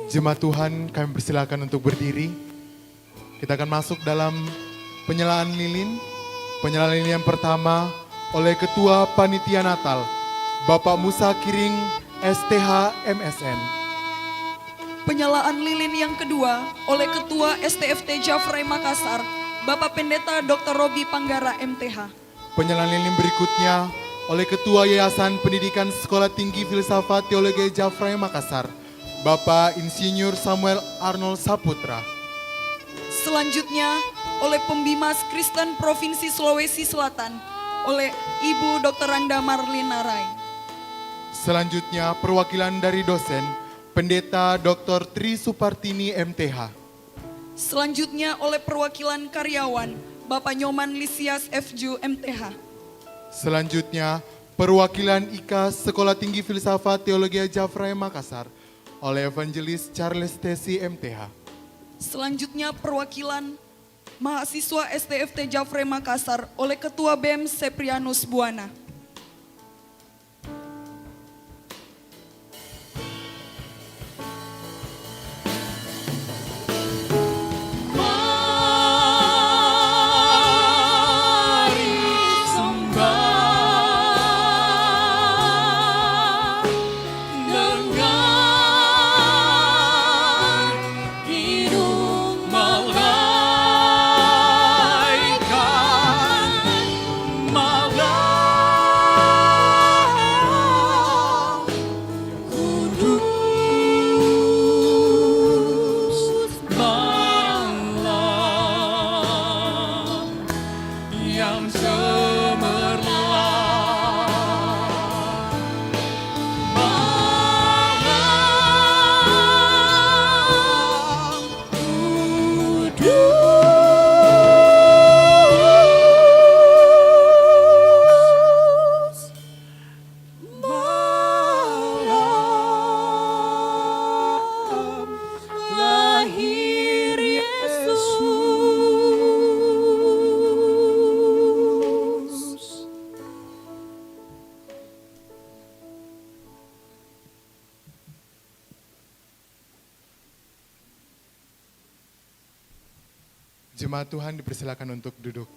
Jemaat Tuhan, kami persilakan untuk berdiri. Kita akan masuk dalam penyalaan lilin. Penyalaan lilin yang pertama oleh Ketua Panitia Natal, Bapak Musa Kiring, STH MSN. Penyalaan lilin yang kedua oleh Ketua STFT Jafrai Makassar, Bapak Pendeta Dr. Robi Panggara MTH. Penyalaan lilin berikutnya oleh Ketua Yayasan Pendidikan Sekolah Tinggi Filsafat Teologi Jafrai Makassar, Bapak Insinyur Samuel Arnold Saputra. Selanjutnya oleh Pembimas Kristen Provinsi Sulawesi Selatan, oleh Ibu Dr. Randa Marlin Narai. Selanjutnya perwakilan dari dosen, Pendeta Dr. Tri Supartini MTH. Selanjutnya oleh perwakilan karyawan, Bapak Nyoman Lisias FJU MTH. Selanjutnya perwakilan IKA Sekolah Tinggi Filsafat Teologi Jafrai Makassar oleh Evangelis Charles Tesi MTH. Selanjutnya perwakilan mahasiswa STFT Jafrai Makassar oleh Ketua BEM Seprianus Buana. Jemaat Tuhan dipersilakan untuk duduk.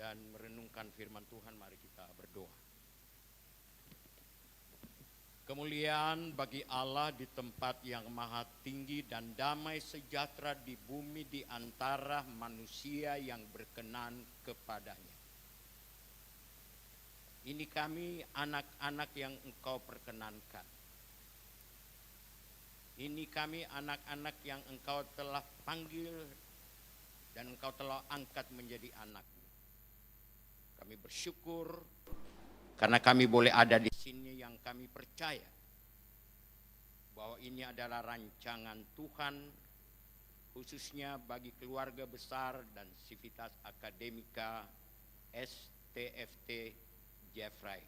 Dan merenungkan firman Tuhan, mari kita berdoa. Kemuliaan bagi Allah di tempat yang maha tinggi dan damai sejahtera di bumi di antara manusia yang berkenan kepadanya. Ini kami anak-anak yang Engkau perkenankan. Ini kami anak-anak yang Engkau telah panggil dan Engkau telah angkat menjadi anak-Mu. Kami bersyukur karena kami boleh ada di sini, yang kami percaya bahwa ini adalah rancangan Tuhan, khususnya bagi keluarga besar dan Civitas Akademika STFT Jeffrey.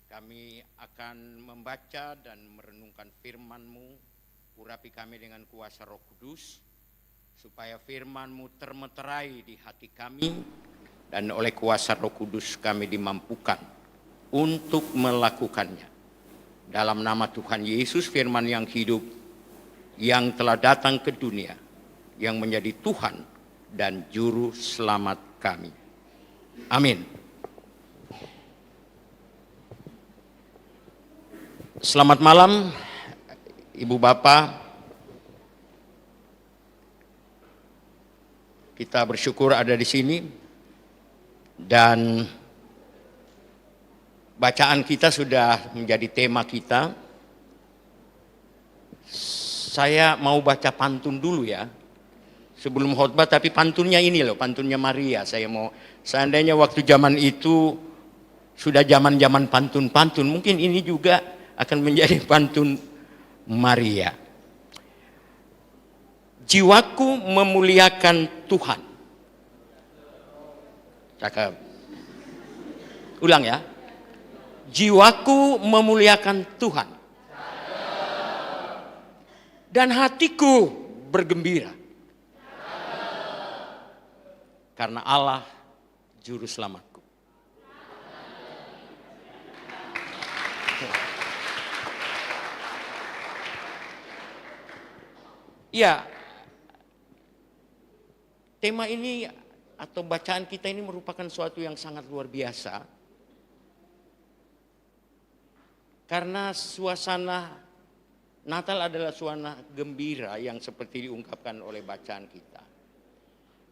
Kami akan membaca dan merenungkan firman-Mu. Urapi kami dengan kuasa Roh Kudus, supaya firman-Mu termeterai di hati kami, dan oleh kuasa Roh Kudus kami dimampukan untuk melakukannya. Dalam nama Tuhan Yesus, firman yang hidup, yang telah datang ke dunia, yang menjadi Tuhan dan Juru Selamat kami. Amin. Selamat malam, Ibu Bapak. Kita bersyukur ada di sini, dan bacaan kita sudah menjadi tema kita. Saya mau baca pantun dulu ya, sebelum khotbah, tapi pantunnya ini loh, pantunnya Maria. Saya mau, seandainya waktu zaman itu sudah zaman-zaman pantun-pantun, mungkin ini juga akan menjadi pantun Maria. Jiwaku memuliakan Tuhan. Cakep. Ulang ya. Jiwaku memuliakan Tuhan. Dan hatiku bergembira. Karena Allah Juru Selamatku. Ya, tema ini atau bacaan kita ini merupakan suatu yang sangat luar biasa. Karena suasana Natal adalah suasana gembira yang seperti diungkapkan oleh bacaan kita.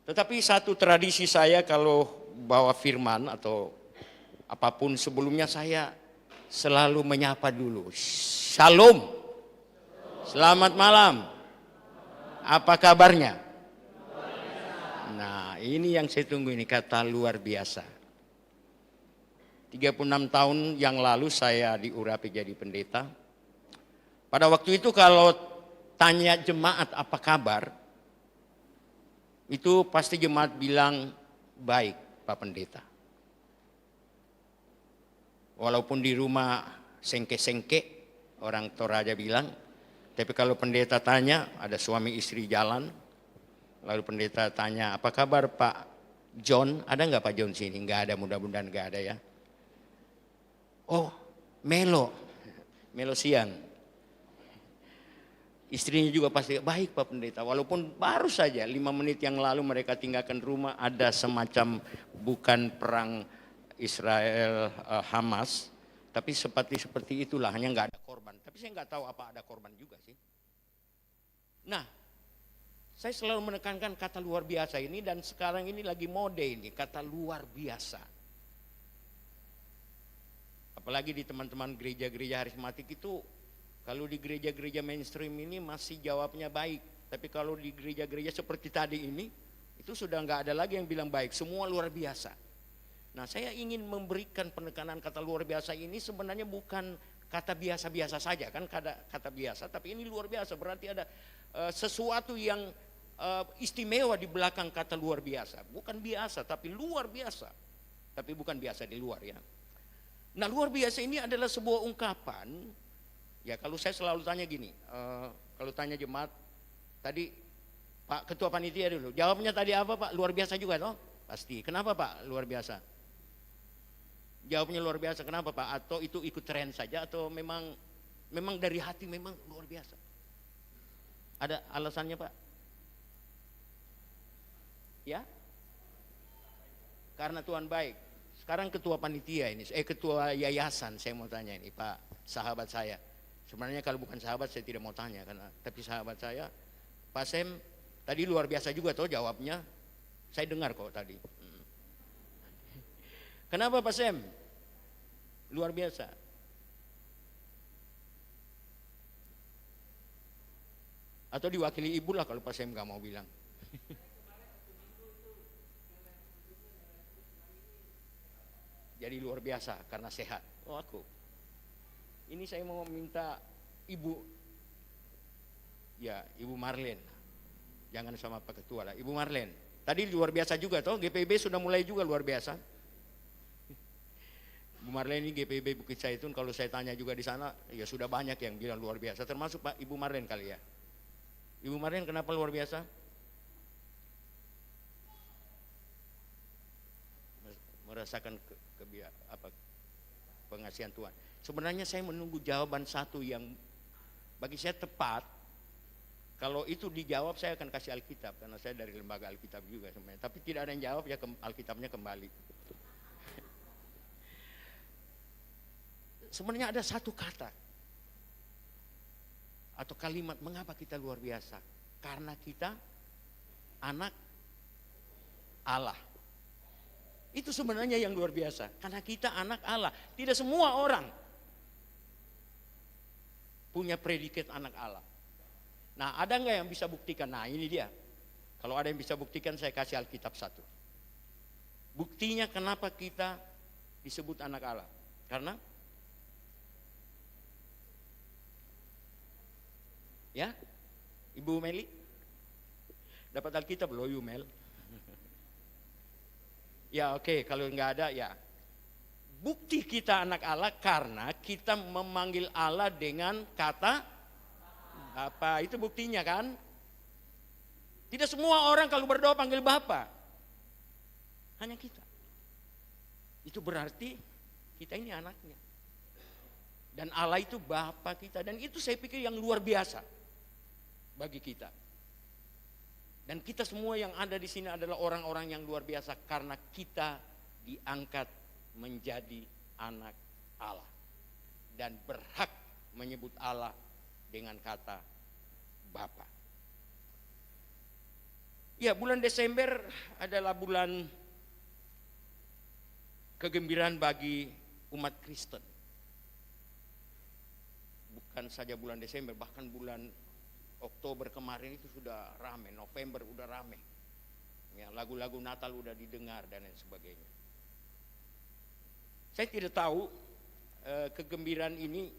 Tetapi satu tradisi saya kalau bawa firman atau apapun sebelumnya, saya selalu menyapa dulu. Shalom. Selamat malam. Apa kabarnya? Nah, ini yang saya tunggu, ini kata luar biasa. 36 tahun yang lalu saya diurapi jadi pendeta. Pada waktu itu kalau tanya jemaat apa kabar, itu pasti jemaat bilang baik Pak Pendeta. Walaupun di rumah sengke-sengke, orang Toraja bilang. Tapi kalau pendeta tanya, ada suami istri jalan, lalu pendeta tanya, apa kabar Pak John? Ada nggak Pak John sini? Nggak ada, mudah-mudahan nggak ada ya. Oh, Melo siang. Istrinya juga pasti, baik Pak Pendeta. Walaupun baru saja 5 menit yang lalu mereka tinggalkan rumah, ada semacam bukan perang Israel Hamas, tapi seperti itulah, hanya nggak ada korban. Tapi saya nggak tahu apa ada korban juga sih. Nah, saya selalu menekankan kata luar biasa ini, dan sekarang ini lagi mode ini, kata luar biasa. Apalagi di teman-teman gereja-gereja harismatik itu, kalau di gereja-gereja mainstream ini masih jawabnya baik. Tapi kalau di gereja-gereja seperti tadi ini, itu sudah nggak ada lagi yang bilang baik, semua luar biasa. Nah, saya ingin memberikan penekanan kata luar biasa ini sebenarnya bukan kata biasa-biasa saja, kan kata biasa, tapi ini luar biasa, berarti ada sesuatu yang istimewa di belakang kata luar biasa. Bukan biasa, tapi luar biasa. Tapi bukan biasa di luar ya. Nah, luar biasa ini adalah sebuah ungkapan, ya kalau saya selalu tanya gini, kalau tanya jemaat, tadi Pak Ketua Panitia dulu, jawabnya tadi apa Pak? Luar biasa juga toh? Pasti. Kenapa Pak luar biasa? Jawabnya luar biasa, kenapa Pak? Atau itu ikut tren saja, atau memang dari hati memang luar biasa? Ada alasannya Pak? Ya? Karena Tuhan baik. Sekarang ketua panitia ini, ketua yayasan, saya mau tanya ini Pak, sahabat saya. Sebenarnya kalau bukan sahabat saya tidak mau tanya, tapi sahabat saya, Pak Sem, tadi luar biasa juga toh jawabnya. Saya dengar kok tadi. Kenapa Pak Sem? Luar biasa. Atau diwakili ibu lah kalau Pak Sem nggak mau bilang. Jadi luar biasa karena sehat. Oh aku. Ini saya mau minta ibu, ya Ibu Marlen. Jangan sama Pak Ketua lah, Ibu Marlen. Tadi luar biasa juga toh, GPB sudah mulai juga luar biasa. Ibu Marlen ini GPB Bukit Zaitun, kalau saya tanya juga di sana, ya sudah banyak yang bilang luar biasa. Termasuk Pak Ibu Marlen kali ya. Ibu Marlen kenapa luar biasa? Merasakan pengasihan Tuhan. Sebenarnya saya menunggu jawaban satu yang bagi saya tepat. Kalau itu dijawab saya akan kasih Alkitab karena saya dari lembaga Alkitab juga sebenarnya. Tapi tidak ada yang jawab ya Alkitabnya kembali. Sebenarnya ada satu kata atau kalimat mengapa kita luar biasa? Karena kita anak Allah. Itu sebenarnya yang luar biasa. Karena kita anak Allah. Tidak semua orang punya predikat anak Allah. Nah, ada nggak yang bisa buktikan? Nah, ini dia. Kalau ada yang bisa buktikan, saya kasih Alkitab satu. Buktinya kenapa kita disebut anak Allah? Karena ya, Ibu Meli dapat Alkitab loh, Ibu Mel. Ya oke, kalau nggak ada ya. Bukti kita anak Allah karena kita memanggil Allah dengan kata apa, itu buktinya kan? Tidak semua orang kalau berdoa panggil Bapa. Hanya kita. Itu berarti kita ini anaknya. Dan Allah itu Bapa kita. Dan itu saya pikir yang luar biasa bagi kita. Dan kita semua yang ada di sini adalah orang-orang yang luar biasa karena kita diangkat menjadi anak Allah. Dan berhak menyebut Allah dengan kata Bapa. Ya, bulan Desember adalah bulan kegembiraan bagi umat Kristen. Bukan saja bulan Desember, bahkan bulan Oktober kemarin itu sudah rame, November udah rame. Ya, lagu-lagu Natal udah didengar dan lain sebagainya. Saya tidak tahu kegembiraan ini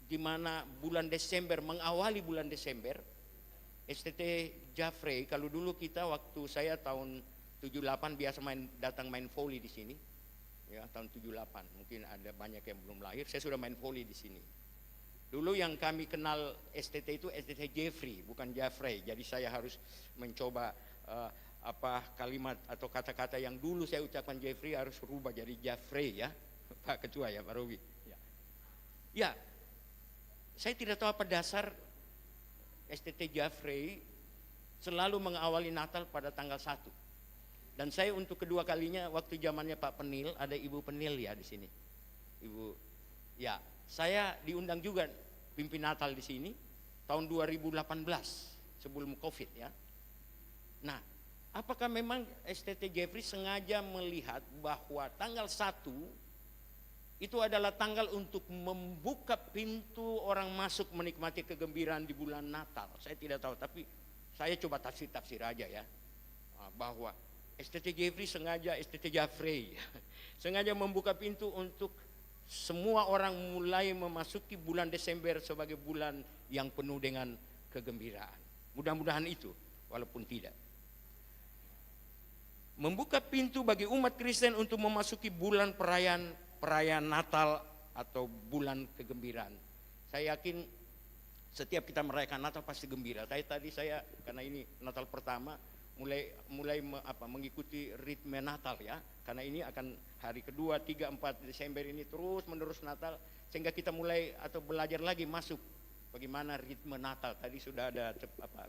di mana bulan Desember, mengawali bulan Desember, STT Jafrey, kalau dulu kita waktu saya tahun 78 biasa datang main volley di sini. Ya, tahun 78, mungkin ada banyak yang belum lahir, saya sudah main volley di sini. Dulu yang kami kenal STT itu STT Jeffrey, bukan Jafrey. Jadi saya harus mencoba kalimat atau kata-kata yang dulu saya ucapkan Jeffrey harus rubah jadi Jafrey ya, Pak Ketua ya, Pak Robi. Ya, saya tidak tahu apa dasar STT Jafrey selalu mengawali Natal pada tanggal 1. Dan saya untuk kedua kalinya waktu zamannya Pak Penil, ada Ibu Penil ya di sini. Ibu, ya, saya diundang juga pimpin Natal di sini tahun 2018 sebelum Covid ya. Nah, apakah memang STT Jeffrey sengaja melihat bahwa tanggal 1 itu adalah tanggal untuk membuka pintu orang masuk menikmati kegembiraan di bulan Natal? Saya tidak tahu, tapi saya coba tafsir aja ya, bahwa STT Jeffrey sengaja, STT Jafrey sengaja membuka pintu untuk semua orang mulai memasuki bulan Desember sebagai bulan yang penuh dengan kegembiraan. Mudah-mudahan itu, walaupun tidak. Membuka pintu bagi umat Kristen untuk memasuki bulan perayaan Natal atau bulan kegembiraan. Saya yakin setiap kita merayakan Natal pasti gembira. Saya karena ini Natal pertama mulai mengikuti ritme Natal ya. Karena ini akan hari kedua, 3, 4 Desember ini terus menerus Natal, sehingga kita mulai atau belajar lagi masuk bagaimana ritme Natal. Tadi sudah ada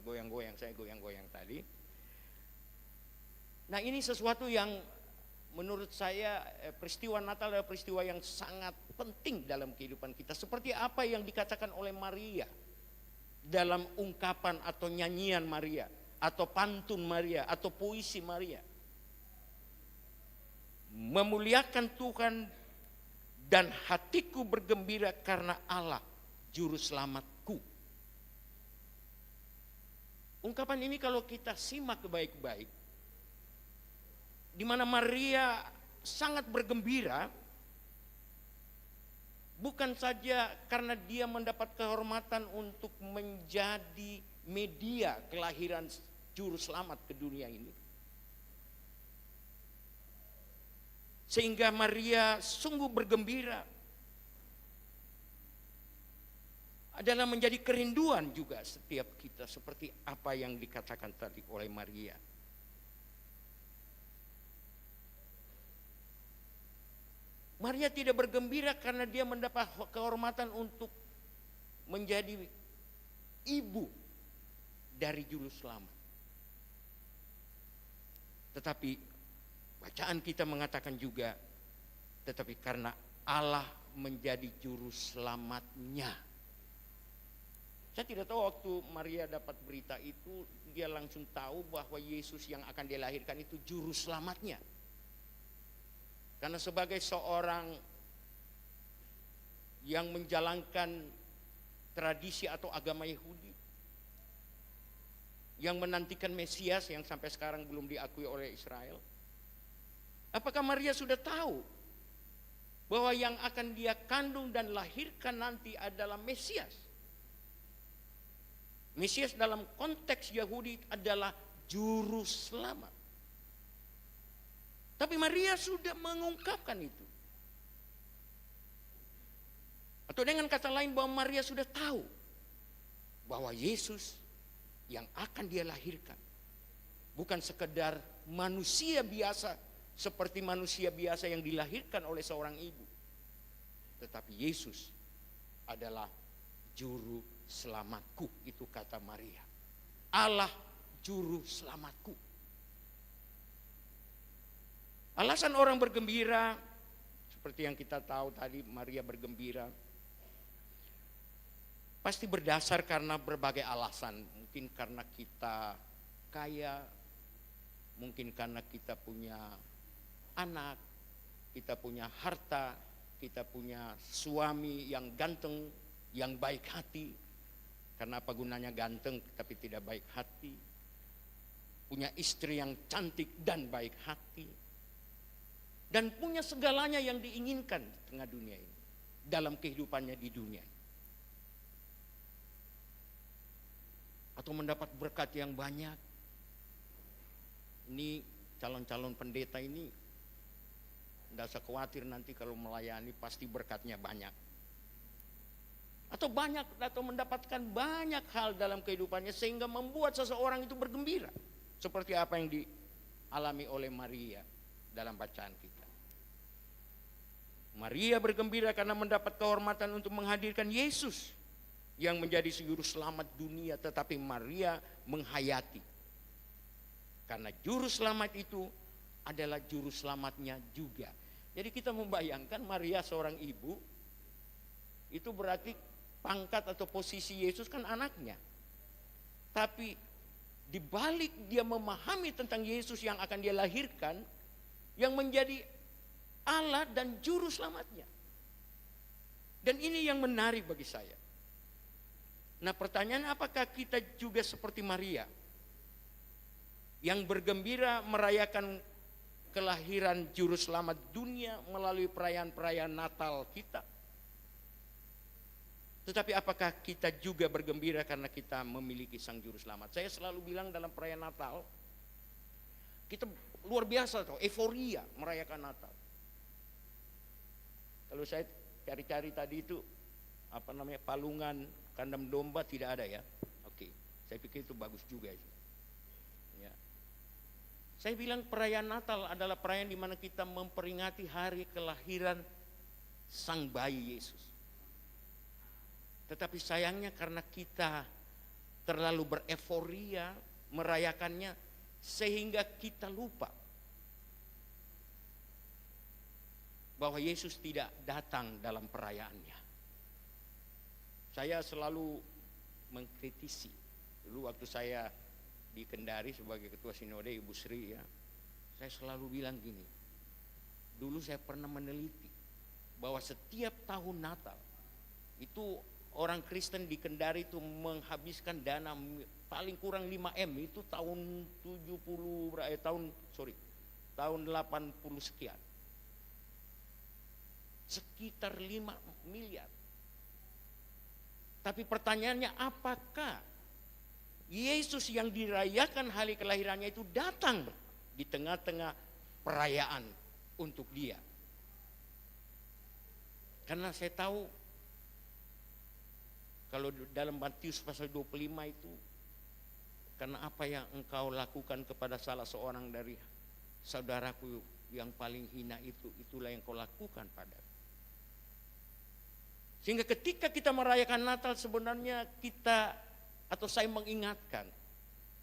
goyang-goyang, saya goyang-goyang tadi. Nah, ini sesuatu yang menurut saya peristiwa Natal adalah peristiwa yang sangat penting dalam kehidupan kita. Seperti apa yang dikatakan oleh Maria dalam ungkapan atau nyanyian Maria, atau pantun Maria, atau puisi Maria. memuliakan Tuhan dan hatiku bergembira karena Allah juru selamatku. Ungkapan ini kalau kita simak baik-baik, di mana Maria sangat bergembira, bukan saja karena dia mendapat kehormatan untuk menjadi media kelahiran juru selamat ke dunia ini. Sehingga Maria sungguh bergembira adalah menjadi kerinduan juga setiap kita, seperti apa yang dikatakan tadi oleh Maria. Maria tidak bergembira karena dia mendapat kehormatan untuk menjadi ibu dari juru selamat. Tetapi bacaan kita mengatakan juga, tetapi karena Allah menjadi juru selamatnya. Saya tidak tahu waktu Maria dapat berita itu, dia langsung tahu bahwa Yesus yang akan dia lahirkan itu juru selamatnya. Karena sebagai seorang yang menjalankan tradisi atau agama Yahudi, yang menantikan Mesias yang sampai sekarang belum diakui oleh Israel, apakah Maria sudah tahu bahwa yang akan dia kandung dan lahirkan nanti adalah Mesias? Mesias dalam konteks Yahudi adalah juru selamat. Tapi Maria sudah mengungkapkan itu. Atau dengan kata lain bahwa Maria sudah tahu bahwa Yesus yang akan dia lahirkan bukan sekedar manusia biasa seperti manusia biasa yang dilahirkan oleh seorang ibu. Tetapi Yesus adalah juru selamatku, itu kata Maria. Allah juru selamatku. Alasan orang bergembira, seperti yang kita tahu tadi, Maria bergembira, pasti berdasar karena berbagai alasan. Mungkin karena kita kaya, mungkin karena kita punya anak, kita punya harta, kita punya suami yang ganteng, yang baik hati. Karena apa gunanya ganteng tapi tidak baik hati? Punya istri yang cantik dan baik hati. Dan punya segalanya yang diinginkan di tengah dunia ini, dalam kehidupannya di dunia ini. Atau mendapat berkat yang banyak. Ini calon-calon pendeta ini tidak usah khawatir nanti kalau melayani pasti berkatnya banyak. Atau mendapatkan banyak hal dalam kehidupannya sehingga membuat seseorang itu bergembira. Seperti apa yang dialami oleh Maria dalam bacaan kita. Maria bergembira karena mendapat kehormatan untuk menghadirkan Yesus yang menjadi juru selamat dunia, tetapi Maria menghayati karena juru selamat itu adalah juru selamatnya juga. Jadi kita membayangkan Maria seorang ibu, itu berarti pangkat atau posisi Yesus kan anaknya. Tapi di balik dia memahami tentang Yesus yang akan dia lahirkan, yang menjadi Allah dan juru selamatnya. Dan ini yang menarik bagi saya. Nah, pertanyaan, apakah kita juga seperti Maria yang bergembira merayakan kelahiran juru selamat dunia melalui perayaan-perayaan Natal kita? Tetapi apakah kita juga bergembira karena kita memiliki sang juru selamat? Saya selalu bilang dalam perayaan Natal, kita luar biasa tuh, euforia merayakan Natal. Kalau saya cari-cari tadi itu palungan kandang domba tidak ada ya. Oke, saya pikir itu bagus juga itu. Ya. Saya bilang perayaan Natal adalah perayaan di mana kita memperingati hari kelahiran sang bayi Yesus. Tetapi sayangnya karena kita terlalu bereforia merayakannya sehingga kita lupa bahwa Yesus tidak datang dalam perayaannya. Saya selalu mengkritisi. Dulu waktu saya di Kendari sebagai ketua sinode Ibu Sri ya, saya selalu bilang gini, dulu saya pernah meneliti bahwa setiap tahun Natal itu orang Kristen di Kendari itu menghabiskan dana paling kurang 5M itu tahun 80 sekian. Sekitar 5 miliar. Tapi pertanyaannya, apakah Yesus yang dirayakan hari kelahirannya itu datang di tengah-tengah perayaan untuk dia? Karena saya tahu kalau dalam Matius pasal 25 itu, karena apa yang engkau lakukan kepada salah seorang dari saudaraku yang paling hina itu, itulah yang kau lakukan padaku. Sehingga ketika kita merayakan Natal sebenarnya kita atau saya mengingatkan,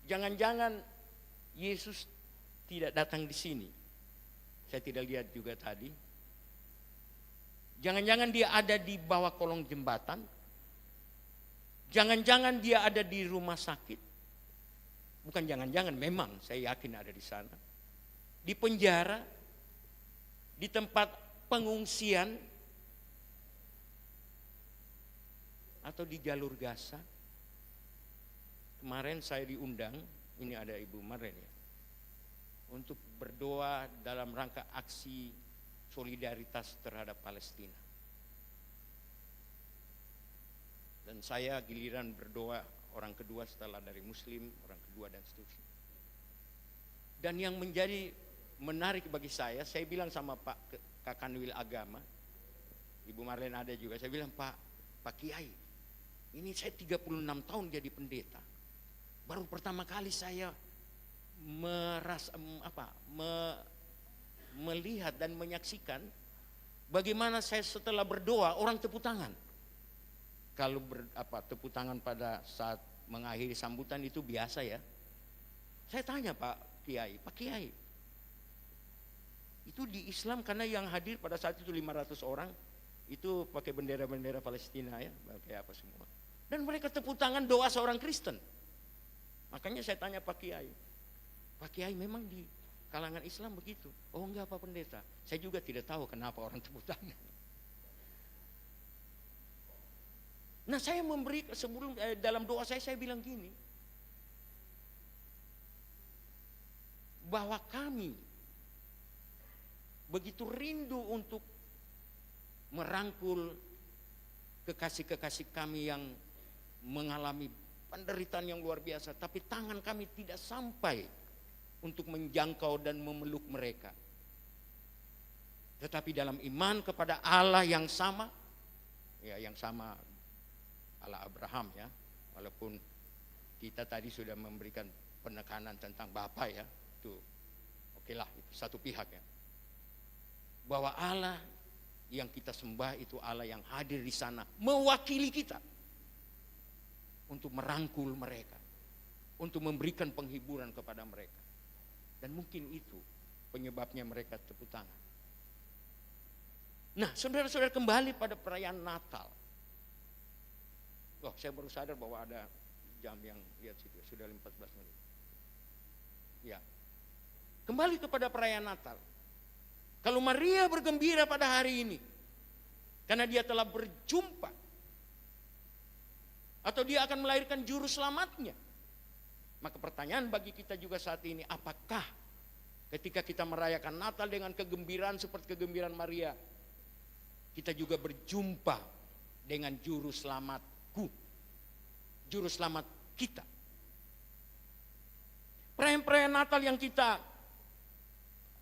jangan-jangan Yesus tidak datang di sini. Saya tidak lihat juga tadi. Jangan-jangan dia ada di bawah kolong jembatan. Jangan-jangan dia ada di rumah sakit. Bukan jangan-jangan, memang saya yakin ada di sana. Di penjara, di tempat pengungsian, atau di jalur Gaza. Kemarin saya diundang, ini ada Ibu Maren ya, untuk berdoa dalam rangka aksi solidaritas terhadap Palestina. Dan saya giliran berdoa orang kedua setelah dari Muslim, orang kedua dan seterusnya. Dan yang menjadi menarik bagi saya bilang sama Pak Kakanwil Agama, Ibu Marlene ada juga, saya bilang, Pak Kiai, ini saya 36 tahun jadi pendeta. Baru pertama kali saya melihat dan menyaksikan bagaimana saya setelah berdoa orang tepuk tangan. Kalau tepuk tangan pada saat mengakhiri sambutan itu biasa ya. Saya tanya Pak Kiai, itu di Islam karena yang hadir pada saat itu 500 orang itu pakai bendera-bendera Palestina ya, pakai apa semua. Dan mereka tepuk tangan doa seorang Kristen. Makanya saya tanya Pak Kiai memang di kalangan Islam begitu? Oh enggak Pak Pendeta, saya juga tidak tahu kenapa orang tepuk tangan. Nah saya memberi sebelum dalam doa saya bilang gini, bahwa kami begitu rindu untuk merangkul kekasih-kekasih kami yang mengalami penderitaan yang luar biasa, tapi tangan kami tidak sampai untuk menjangkau dan memeluk mereka. Tetapi dalam iman kepada Allah yang sama, ya yang sama Allah Abraham ya, walaupun kita tadi sudah memberikan penekanan tentang Bapa ya, itu okelah itu satu pihak ya. Bahwa Allah yang kita sembah itu Allah yang hadir di sana mewakili kita untuk merangkul mereka, untuk memberikan penghiburan kepada mereka. Dan mungkin itu penyebabnya mereka tepuk tangan. Nah, saudara-saudara, kembali pada perayaan Natal. Oh, saya baru sadar bahwa ada jam yang lihat situ, sudah 14 menit. Ya. Kembali kepada perayaan Natal. Kalau Maria bergembira pada hari ini karena dia telah berjumpa atau dia akan melahirkan juru selamatnya, maka pertanyaan bagi kita juga saat ini, apakah ketika kita merayakan Natal dengan kegembiraan seperti kegembiraan Maria, kita juga berjumpa dengan juru selamatku, juru selamat kita. Perayaan-perayaan Natal yang kita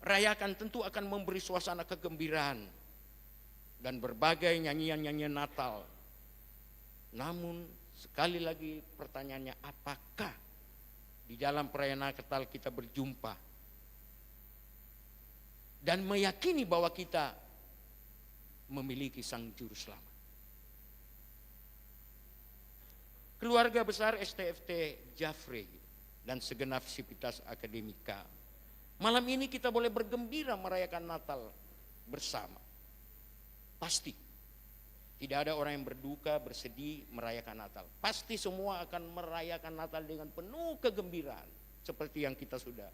rayakan tentu akan memberi suasana kegembiraan dan berbagai nyanyian-nyanyian Natal. Namun sekali lagi pertanyaannya, apakah di dalam perayaan Natal kita berjumpa dan meyakini bahwa kita memiliki Sang Juru Selamat? Keluarga besar STFT Jafre dan segenap Sivitas Akademika, malam ini kita boleh bergembira merayakan Natal bersama. Pasti tidak ada orang yang berduka, bersedih merayakan Natal. Pasti semua akan merayakan Natal dengan penuh kegembiraan seperti yang kita sudah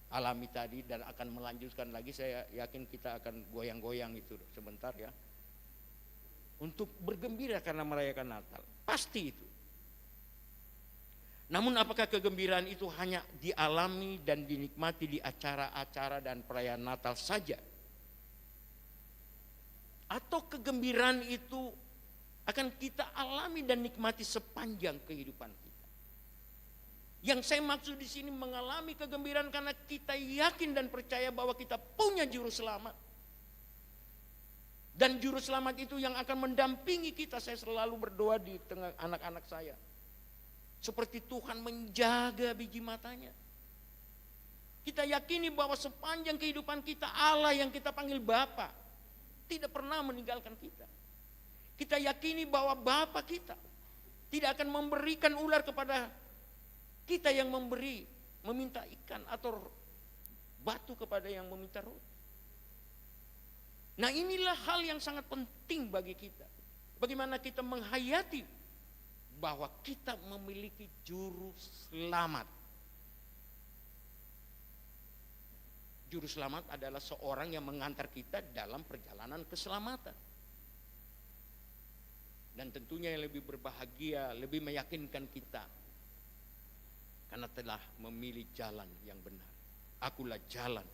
alami tadi dan akan melanjutkan lagi, saya yakin kita akan goyang-goyang itu sebentar ya. Untuk bergembira karena merayakan Natal, pasti itu. Namun apakah kegembiraan itu hanya dialami dan dinikmati di acara-acara dan perayaan Natal saja? Atau kegembiraan itu akan kita alami dan nikmati sepanjang kehidupan kita? Yang saya maksud di sini mengalami kegembiraan karena kita yakin dan percaya bahwa kita punya juru selamat. Dan juru selamat itu yang akan mendampingi kita. Saya selalu berdoa di tengah anak-anak saya. Seperti Tuhan menjaga biji matanya. Kita yakini bahwa sepanjang kehidupan kita Allah yang kita panggil Bapa tidak pernah meninggalkan kita. Kita yakini bahwa Bapa kita tidak akan memberikan ular kepada kita yang memberi, meminta ikan atau batu kepada yang meminta roti. Nah, inilah hal yang sangat penting bagi kita. Bagaimana kita menghayati bahwa kita memiliki juru selamat. Juru selamat adalah seorang yang mengantar kita dalam perjalanan keselamatan. Dan tentunya yang lebih berbahagia, lebih meyakinkan kita karena telah memilih jalan yang benar. Akulah jalan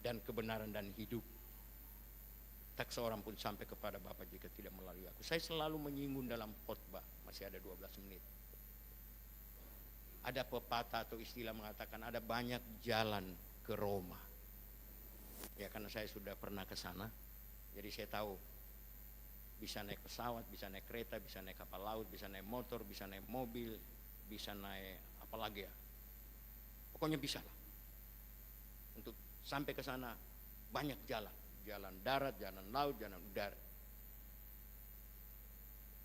dan kebenaran dan hidup. Tak seorang pun sampai kepada Bapa jika tidak melalui aku. Saya selalu menyinggung dalam khotbah, masih ada 12 menit. Ada pepatah atau istilah mengatakan ada banyak jalan ke Roma. Ya, karena saya sudah pernah ke sana, jadi saya tahu bisa naik pesawat, bisa naik kereta, bisa naik kapal laut, bisa naik motor, bisa naik mobil, bisa naik apa lagi ya. Pokoknya bisa lah. Untuk sampai ke sana banyak jalan. Jalan darat, jalan laut, jalan udara.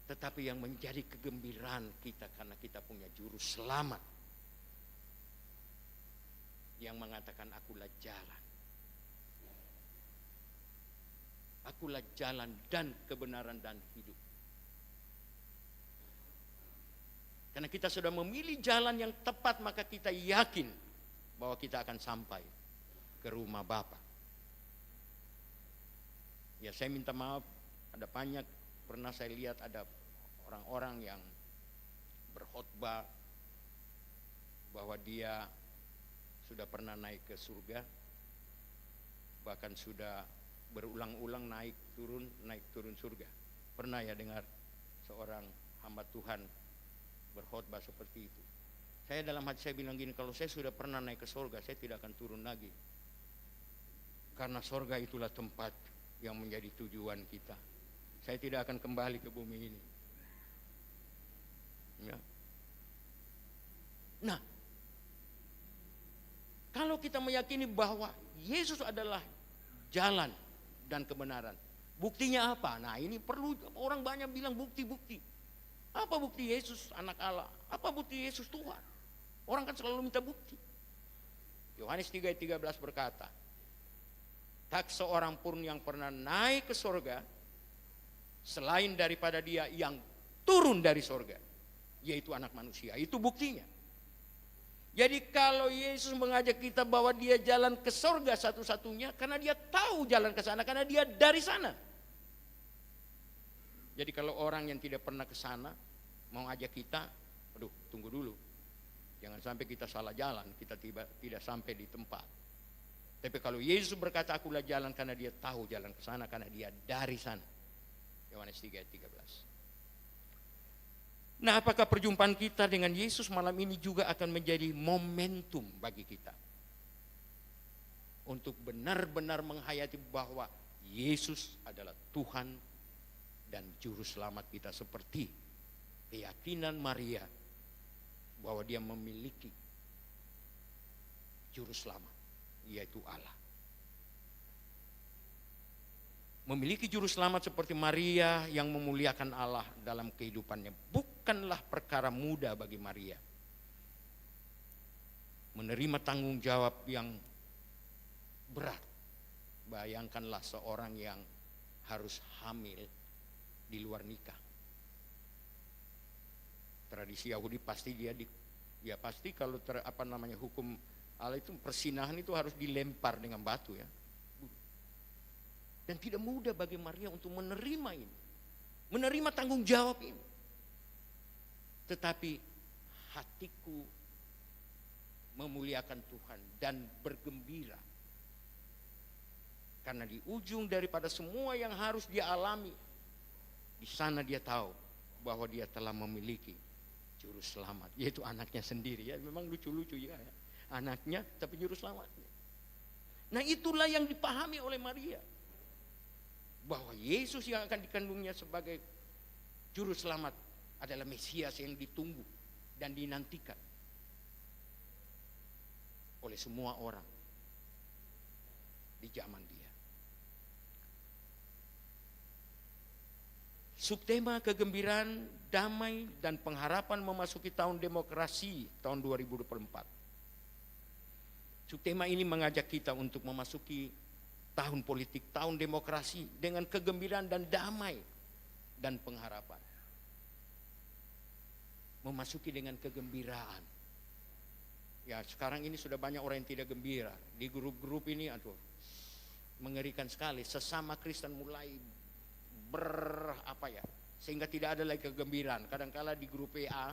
Tetapi yang menjadi kegembiraan kita karena kita punya juru selamat yang mengatakan akulah jalan. Akulah jalan dan kebenaran dan hidup. Karena kita sudah memilih jalan yang tepat, maka kita yakin bahwa kita akan sampai ke rumah Bapa. Ya, saya minta maaf, ada banyak, pernah saya lihat ada orang-orang yang berkhotbah bahwa dia sudah pernah naik ke surga, bahkan sudah berulang-ulang naik turun surga. Pernah ya dengar seorang hamba Tuhan berkhotbah seperti itu. Saya dalam hati saya bilang gini, kalau saya sudah pernah naik ke surga, saya tidak akan turun lagi. Karena surga itulah tempat yang menjadi tujuan kita. Saya tidak akan kembali ke bumi ini. Ya. Nah, kalau kita meyakini bahwa Yesus adalah jalan dan kebenaran, buktinya apa? Nah, ini perlu, orang banyak bilang bukti-bukti. Apa bukti Yesus anak Allah? Apa bukti Yesus Tuhan? Orang kan selalu minta bukti. Yohanes 3:13 berkata, tak seorang pun yang pernah naik ke surga selain daripada dia yang turun dari surga, yaitu anak manusia. Itu buktinya. Jadi kalau Yesus mengajak kita bahwa dia jalan ke surga satu-satunya, karena dia tahu jalan ke sana, karena dia dari sana. Jadi kalau orang yang tidak pernah ke sana mau ajak kita, aduh, tunggu dulu. Jangan sampai kita salah jalan, kita tidak sampai di tempat. Tapi kalau Yesus berkata akulah jalan, karena dia tahu jalan ke sana, karena dia dari sana. Yohanes 3:13. Nah, apakah perjumpaan kita dengan Yesus malam ini juga akan menjadi momentum bagi kita untuk benar-benar menghayati bahwa Yesus adalah Tuhan dan Juru Selamat kita, seperti keyakinan Maria bahwa dia memiliki Juru Selamat, yaitu Allah. Memiliki juru selamat seperti Maria yang memuliakan Allah dalam kehidupannya bukanlah perkara mudah bagi Maria. Menerima tanggung jawab yang berat. Bayangkanlah seorang yang harus hamil di luar nikah. Tradisi Yahudi pasti dia pasti kalau hukum Allah itu persinahan itu harus dilempar dengan batu ya. Dan tidak mudah bagi Maria untuk menerima ini. Menerima tanggung jawab ini. Tetapi hatiku memuliakan Tuhan dan bergembira. Karena di ujung daripada semua yang harus dia alami, di sana dia tahu bahwa dia telah memiliki juru selamat, yaitu anaknya sendiri ya. Memang lucu-lucu ya. Anaknya tapi juru selamatnya. Nah itulah yang dipahami oleh Maria, bahwa Yesus yang akan dikandungnya sebagai juru selamat adalah Mesias yang ditunggu dan dinantikan oleh semua orang di zaman dia. Subtema kegembiraan, damai, dan pengharapan memasuki tahun demokrasi tahun 2024. Subtema ini mengajak kita untuk memasuki tahun politik, tahun demokrasi dengan kegembiraan dan damai dan pengharapan. Memasuki dengan kegembiraan. Ya sekarang ini sudah banyak orang yang tidak gembira. Di grup-grup ini aduh mengerikan sekali. Sesama Kristen mulai sehingga tidak ada lagi kegembiraan. Kadang-kala di grup WA,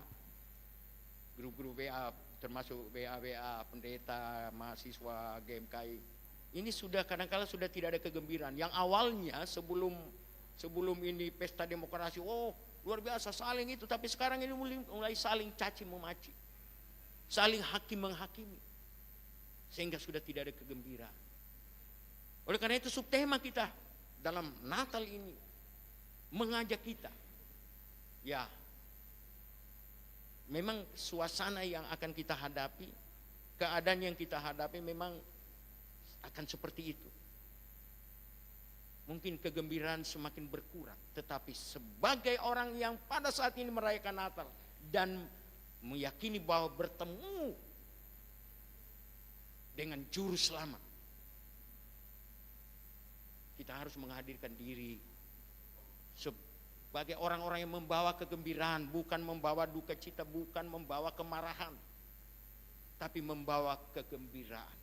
grup-grup WA termasuk WA pendeta, mahasiswa, GMKI, ini sudah kadang-kala sudah tidak ada kegembiraan. Yang awalnya sebelum ini pesta demokrasi, oh luar biasa saling itu, tapi sekarang ini mulai saling caci memaki, saling hakim menghakimi, sehingga sudah tidak ada kegembiraan. Oleh karena itu subtema kita dalam Natal ini mengajak kita, ya memang suasana yang akan kita hadapi, keadaan yang kita hadapi memang akan seperti itu. Mungkin kegembiraan semakin berkurang, tetapi sebagai orang yang pada saat ini merayakan Natal dan meyakini bahwa bertemu dengan juru selamat, kita harus menghadirkan diri sebagai orang-orang yang membawa kegembiraan, bukan membawa duka cita, bukan membawa kemarahan, tapi membawa kegembiraan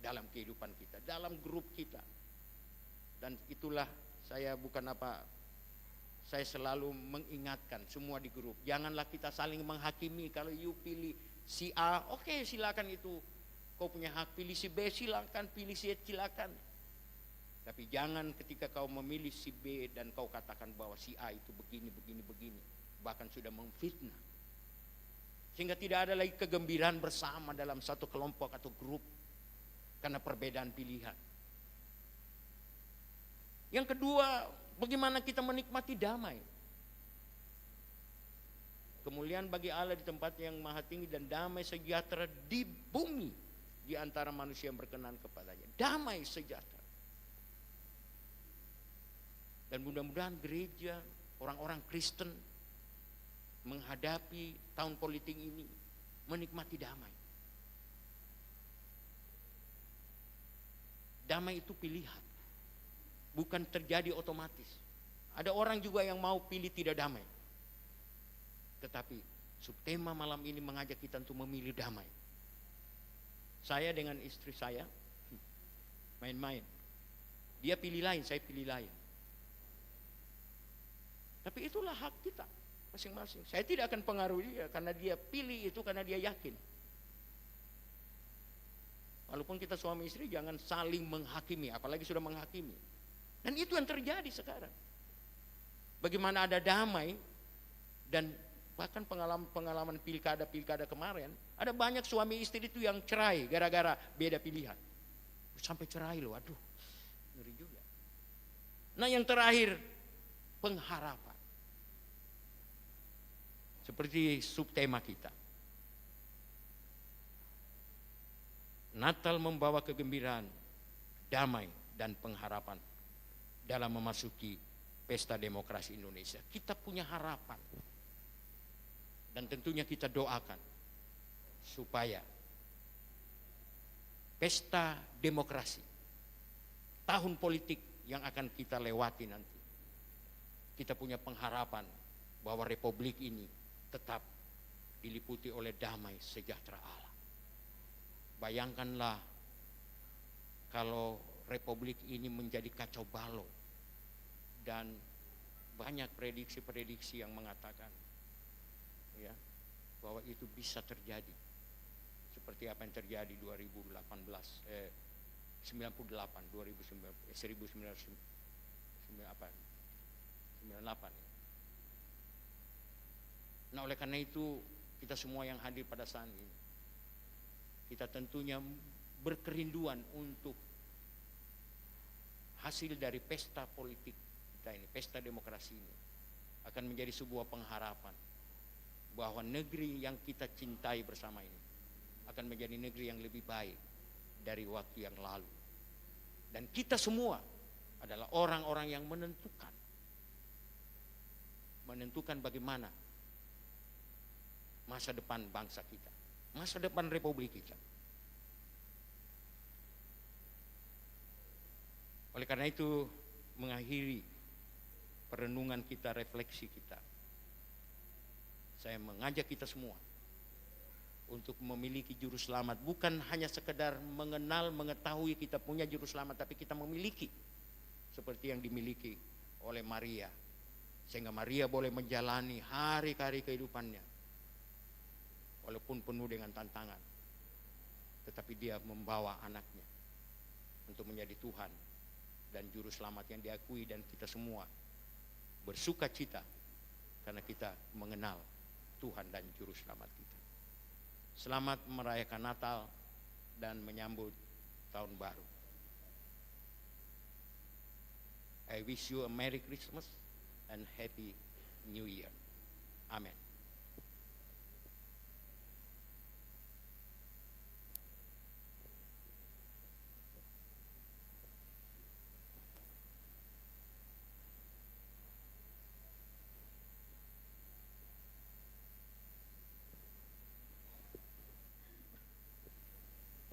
dalam kehidupan kita, dalam grup kita. Dan itulah saya selalu mengingatkan semua di grup, janganlah kita saling menghakimi. Kalau you pilih si A, oke, silakan, itu kau punya hak. Pilih si B, silakan. Pilih si A, silakan. Tapi jangan ketika kau memilih si B dan kau katakan bahwa si A itu begini, bahkan sudah memfitnah, sehingga tidak ada lagi kegembiraan bersama dalam satu kelompok atau grup karena perbedaan pilihan. Yang kedua, bagaimana kita menikmati damai. Kemuliaan bagi Allah di tempat yang maha tinggi dan damai sejahtera di bumi di antara manusia yang berkenan kepadanya. Damai sejahtera. Dan mudah-mudahan gereja, orang-orang Kristen menghadapi tahun politik ini menikmati damai. Damai itu pilihan, bukan terjadi otomatis. Ada orang juga yang mau pilih tidak damai. Tetapi subtema malam ini mengajak kita untuk memilih damai. Saya dengan istri saya main-main. Dia pilih lain, saya pilih lain. Tapi itulah hak kita masing-masing. Saya tidak akan pengaruhi dia karena dia pilih itu karena dia yakin. Walaupun kita suami istri jangan saling menghakimi, apalagi sudah menghakimi. Dan itu yang terjadi sekarang. Bagaimana ada damai dan bahkan pengalaman pilkada kemarin, ada banyak suami istri itu yang cerai gara-gara beda pilihan. Sampai cerai loh, aduh, ngeri juga. Nah yang terakhir, pengharapan. Seperti subtema kita. Natal membawa kegembiraan, damai, dan pengharapan dalam memasuki pesta demokrasi Indonesia. Kita punya harapan. Dan tentunya kita doakan supaya pesta demokrasi, tahun politik yang akan kita lewati nanti, kita punya pengharapan bahwa republik ini tetap diliputi oleh damai sejahtera Allah. Bayangkanlah kalau republik ini menjadi kacau balau, dan banyak prediksi-prediksi yang mengatakan ya bahwa itu bisa terjadi seperti apa yang terjadi 98 ya. Nah, oleh karena itu kita semua yang hadir pada saat ini, kita tentunya berkerinduan untuk hasil dari pesta politik kita ini, pesta demokrasi ini akan menjadi sebuah pengharapan bahwa negeri yang kita cintai bersama ini akan menjadi negeri yang lebih baik dari waktu yang lalu. Dan kita semua adalah orang-orang yang menentukan bagaimana masa depan bangsa kita, masa depan republik kita. Oleh karena itu, mengakhiri perenungan kita, refleksi kita, saya mengajak kita semua untuk memiliki juru selamat, bukan hanya sekedar mengenal, mengetahui kita punya juru selamat, tapi kita memiliki seperti yang dimiliki oleh Maria, sehingga Maria boleh menjalani hari-hari kehidupannya walaupun penuh dengan tantangan, tetapi dia membawa anaknya untuk menjadi Tuhan dan juru selamat yang diakui, dan kita semua bersuka cita karena kita mengenal Tuhan dan juru selamat kita. Selamat merayakan Natal dan menyambut tahun baru. I wish you a Merry Christmas and Happy New Year. Amen.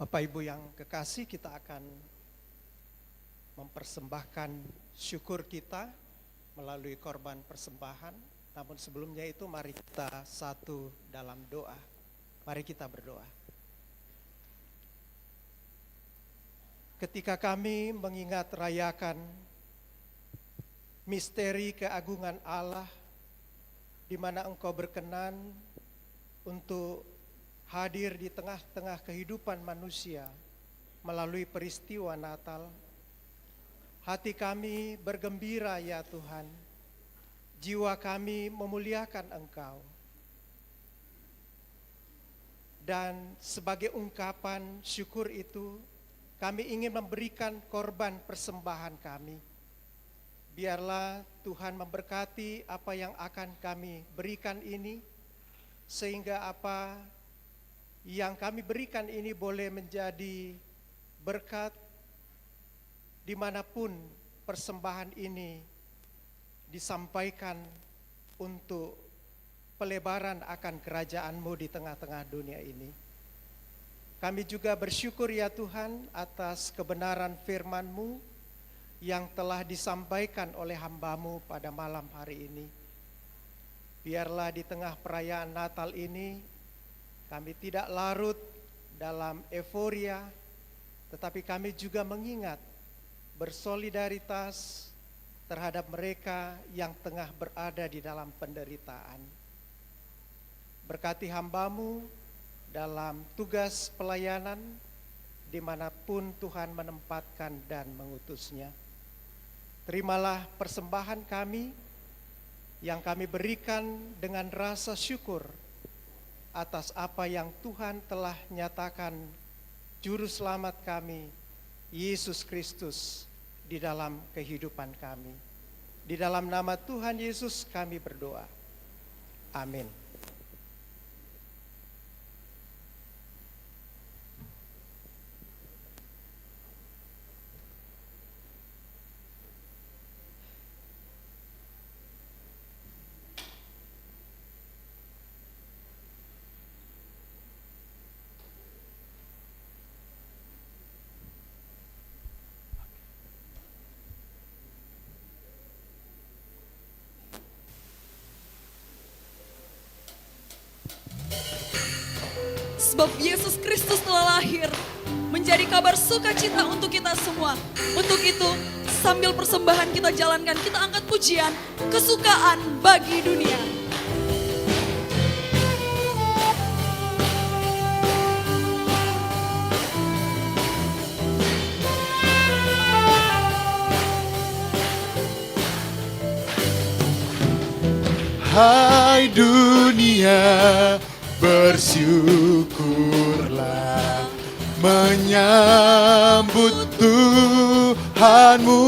Bapak Ibu yang kekasih, kita akan mempersembahkan syukur kita melalui korban persembahan. Namun sebelumnya itu mari kita satu dalam doa. Mari kita berdoa. Ketika kami mengingat rayakan misteri keagungan Allah, di mana Engkau berkenan untuk hadir di tengah-tengah kehidupan manusia melalui peristiwa Natal, hati kami bergembira ya Tuhan, jiwa kami memuliakan Engkau. Dan sebagai ungkapan syukur itu, kami ingin memberikan korban persembahan kami. Biarlah Tuhan memberkati apa yang akan kami berikan ini, sehingga apa yang kami berikan ini boleh menjadi berkat dimanapun persembahan ini disampaikan untuk pelebaran akan kerajaan-Mu di tengah-tengah dunia ini. Kami juga bersyukur ya Tuhan atas kebenaran firman-Mu yang telah disampaikan oleh hamba-Mu pada malam hari ini. Biarlah di tengah perayaan Natal ini kami tidak larut dalam euforia, tetapi kami juga mengingat bersolidaritas terhadap mereka yang tengah berada di dalam penderitaan. Berkati hamba-Mu dalam tugas pelayanan dimanapun Tuhan menempatkan dan mengutusnya. Terimalah persembahan kami yang kami berikan dengan rasa syukur atas apa yang Tuhan telah nyatakan juru selamat kami, Yesus Kristus, di dalam kehidupan kami. Di dalam nama Tuhan Yesus kami berdoa. Amin. Sebab Yesus Kristus telah lahir menjadi kabar sukacita untuk kita semua. Untuk itu, sambil persembahan kita jalankan, kita angkat pujian kesukaan bagi dunia. Hai dunia, bersyukurlah menyambut Tuhanmu.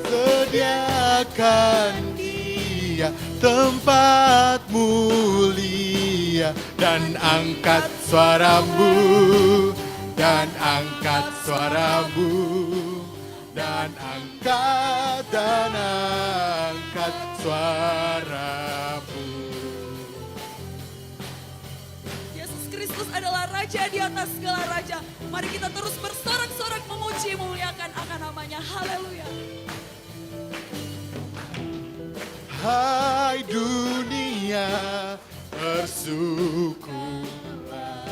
Sediakan Dia tempat mulia, dan angkat suaramu, dan angkat suaramu, dan angkat suaramu. Yesus Kristus adalah Raja di atas segala raja. Mari kita terus bersorak-sorak memuji, memuliakan akan namanya. Haleluya. Hai dunia, bersyukurlah,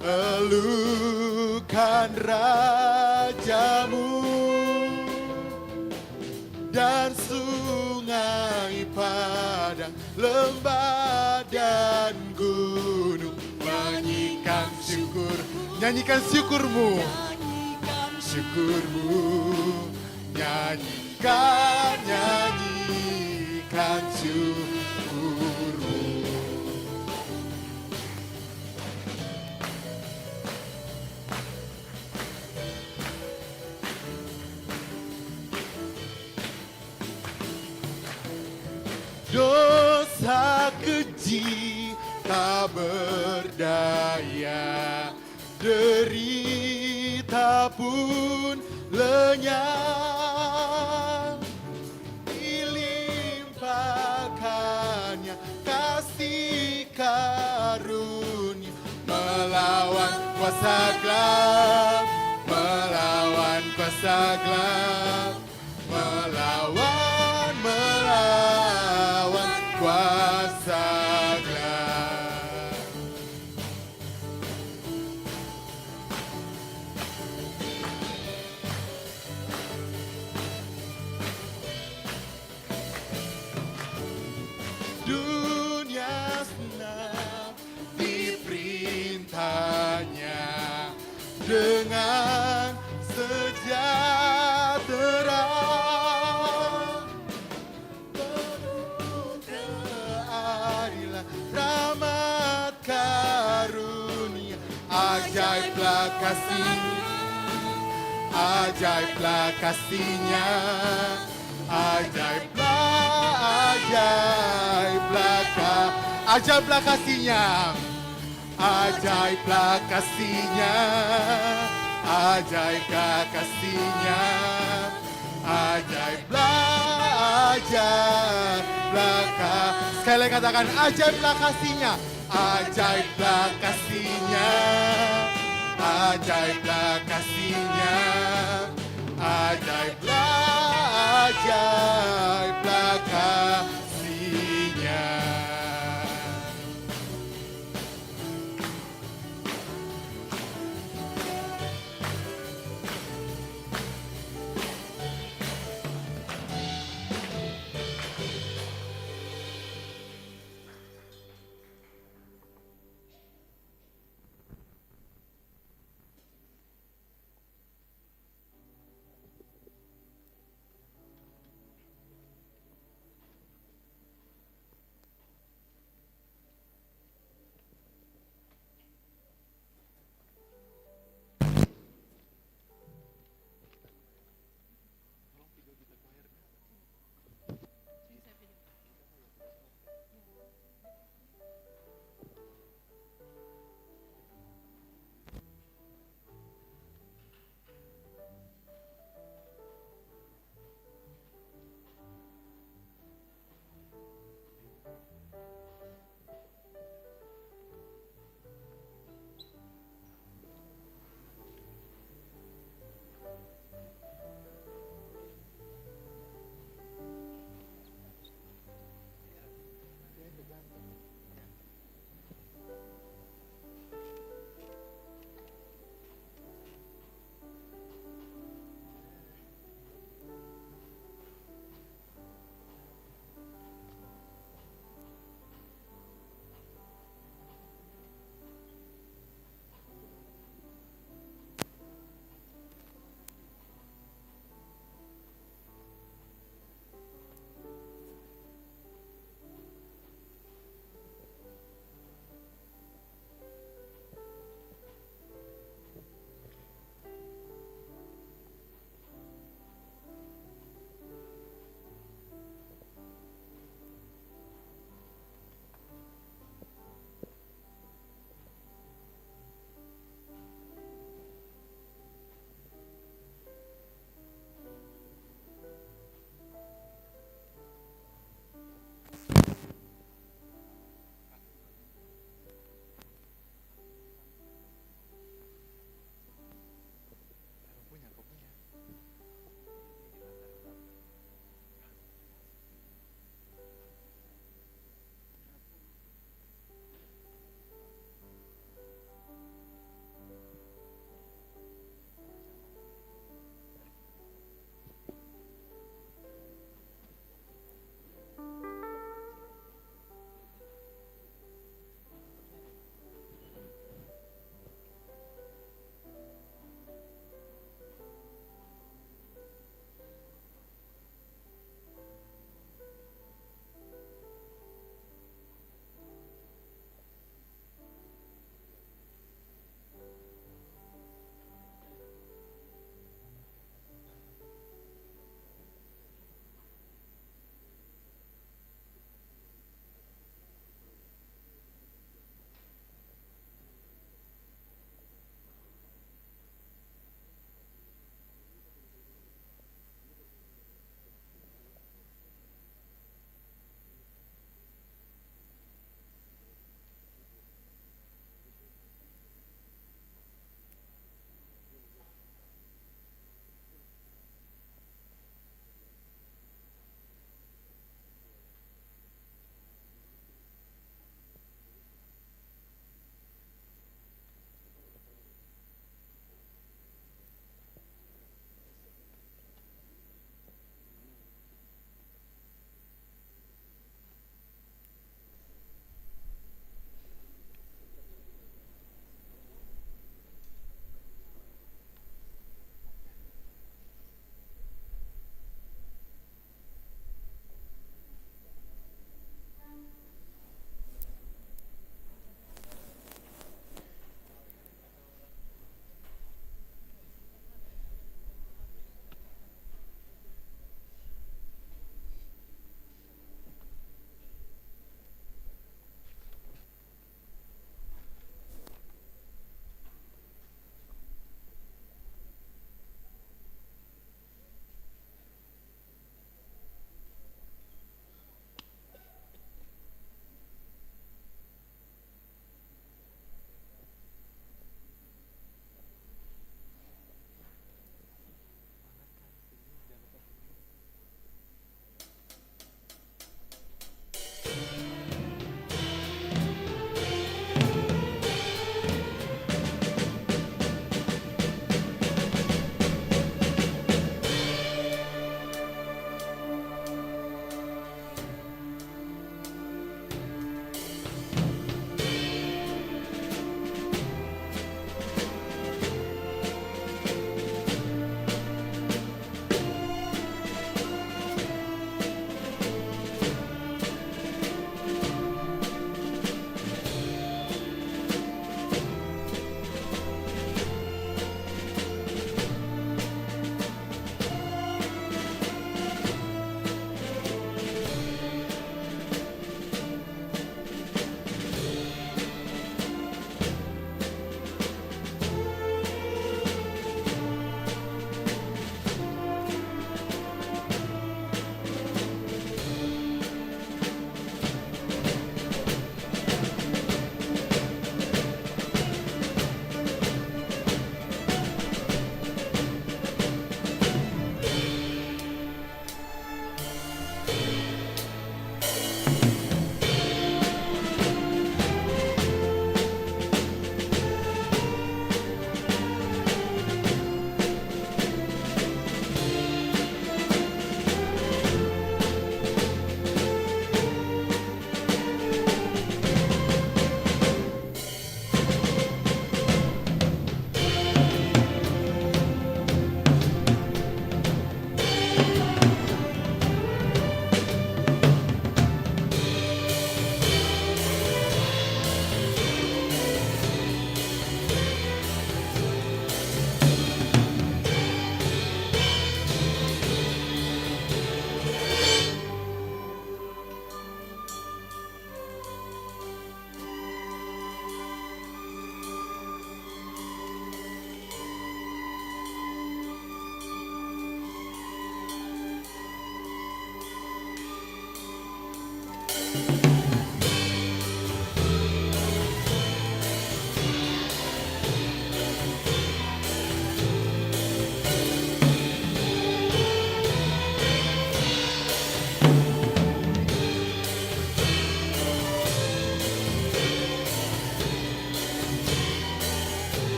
elukan Rajamu, dan sungai padang, lembah dan gunung menyanyikan syukur, nyanyikan syukurmu, syukurmu, nyanyikan syukurmu. Dosa keji tak berdaya, derita pun lenyap. Dilimpahkannya kasih karunia, melawan kuasa gelap, melawan kuasa gelap, melawan kuasa gelap. Dunia senang diperintahnya dengan sejahtera, rahmat karunia, ajaiblah kasih-Nya, ajaiblah kasih-Nya, ajaiblah kasih-Nya, ajaiblah kasih-Nya, ajaiblah kasih-Nya, ajaiblah sekali lagi katakan ajaiblah kasih-Nya, ajaiblah kasih-Nya, ajaiblah kasih-Nya, ajaiblah kasih-Nya.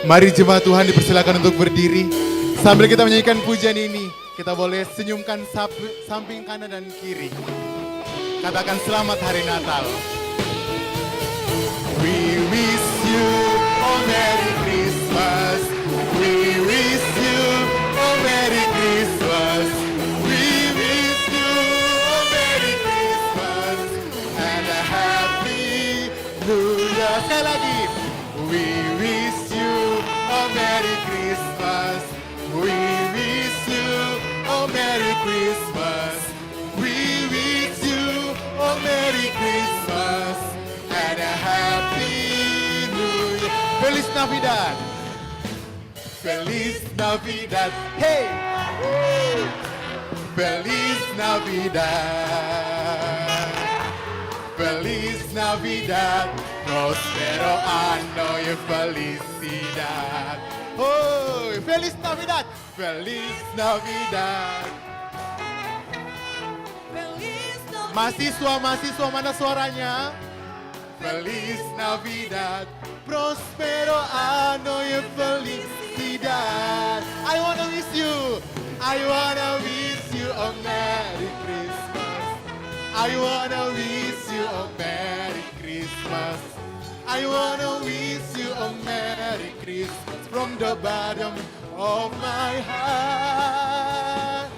Mari jemaat Tuhan dipersilakan untuk berdiri. Sambil kita menyanyikan pujian ini, kita boleh senyumkan samping kanan dan kiri. Katakan selamat hari Natal. We Sekali lagi. We wish you a Merry Christmas. We wish you a Merry Christmas. We wish you a Merry Christmas and a Happy New Year. Feliz Navidad. Feliz Navidad. Hey. Feliz Navidad. Feliz Navidad. Prospero año y felicidad. Oh, Feliz Navidad. Feliz Navidad. Mahasiswa mana suaranya? Feliz Navidad. Prospero año y felicidad. I wanna wish you a Merry Christmas. I wanna wish you a Merry Christmas. I wanna wish you a Merry Christmas from the bottom of my heart.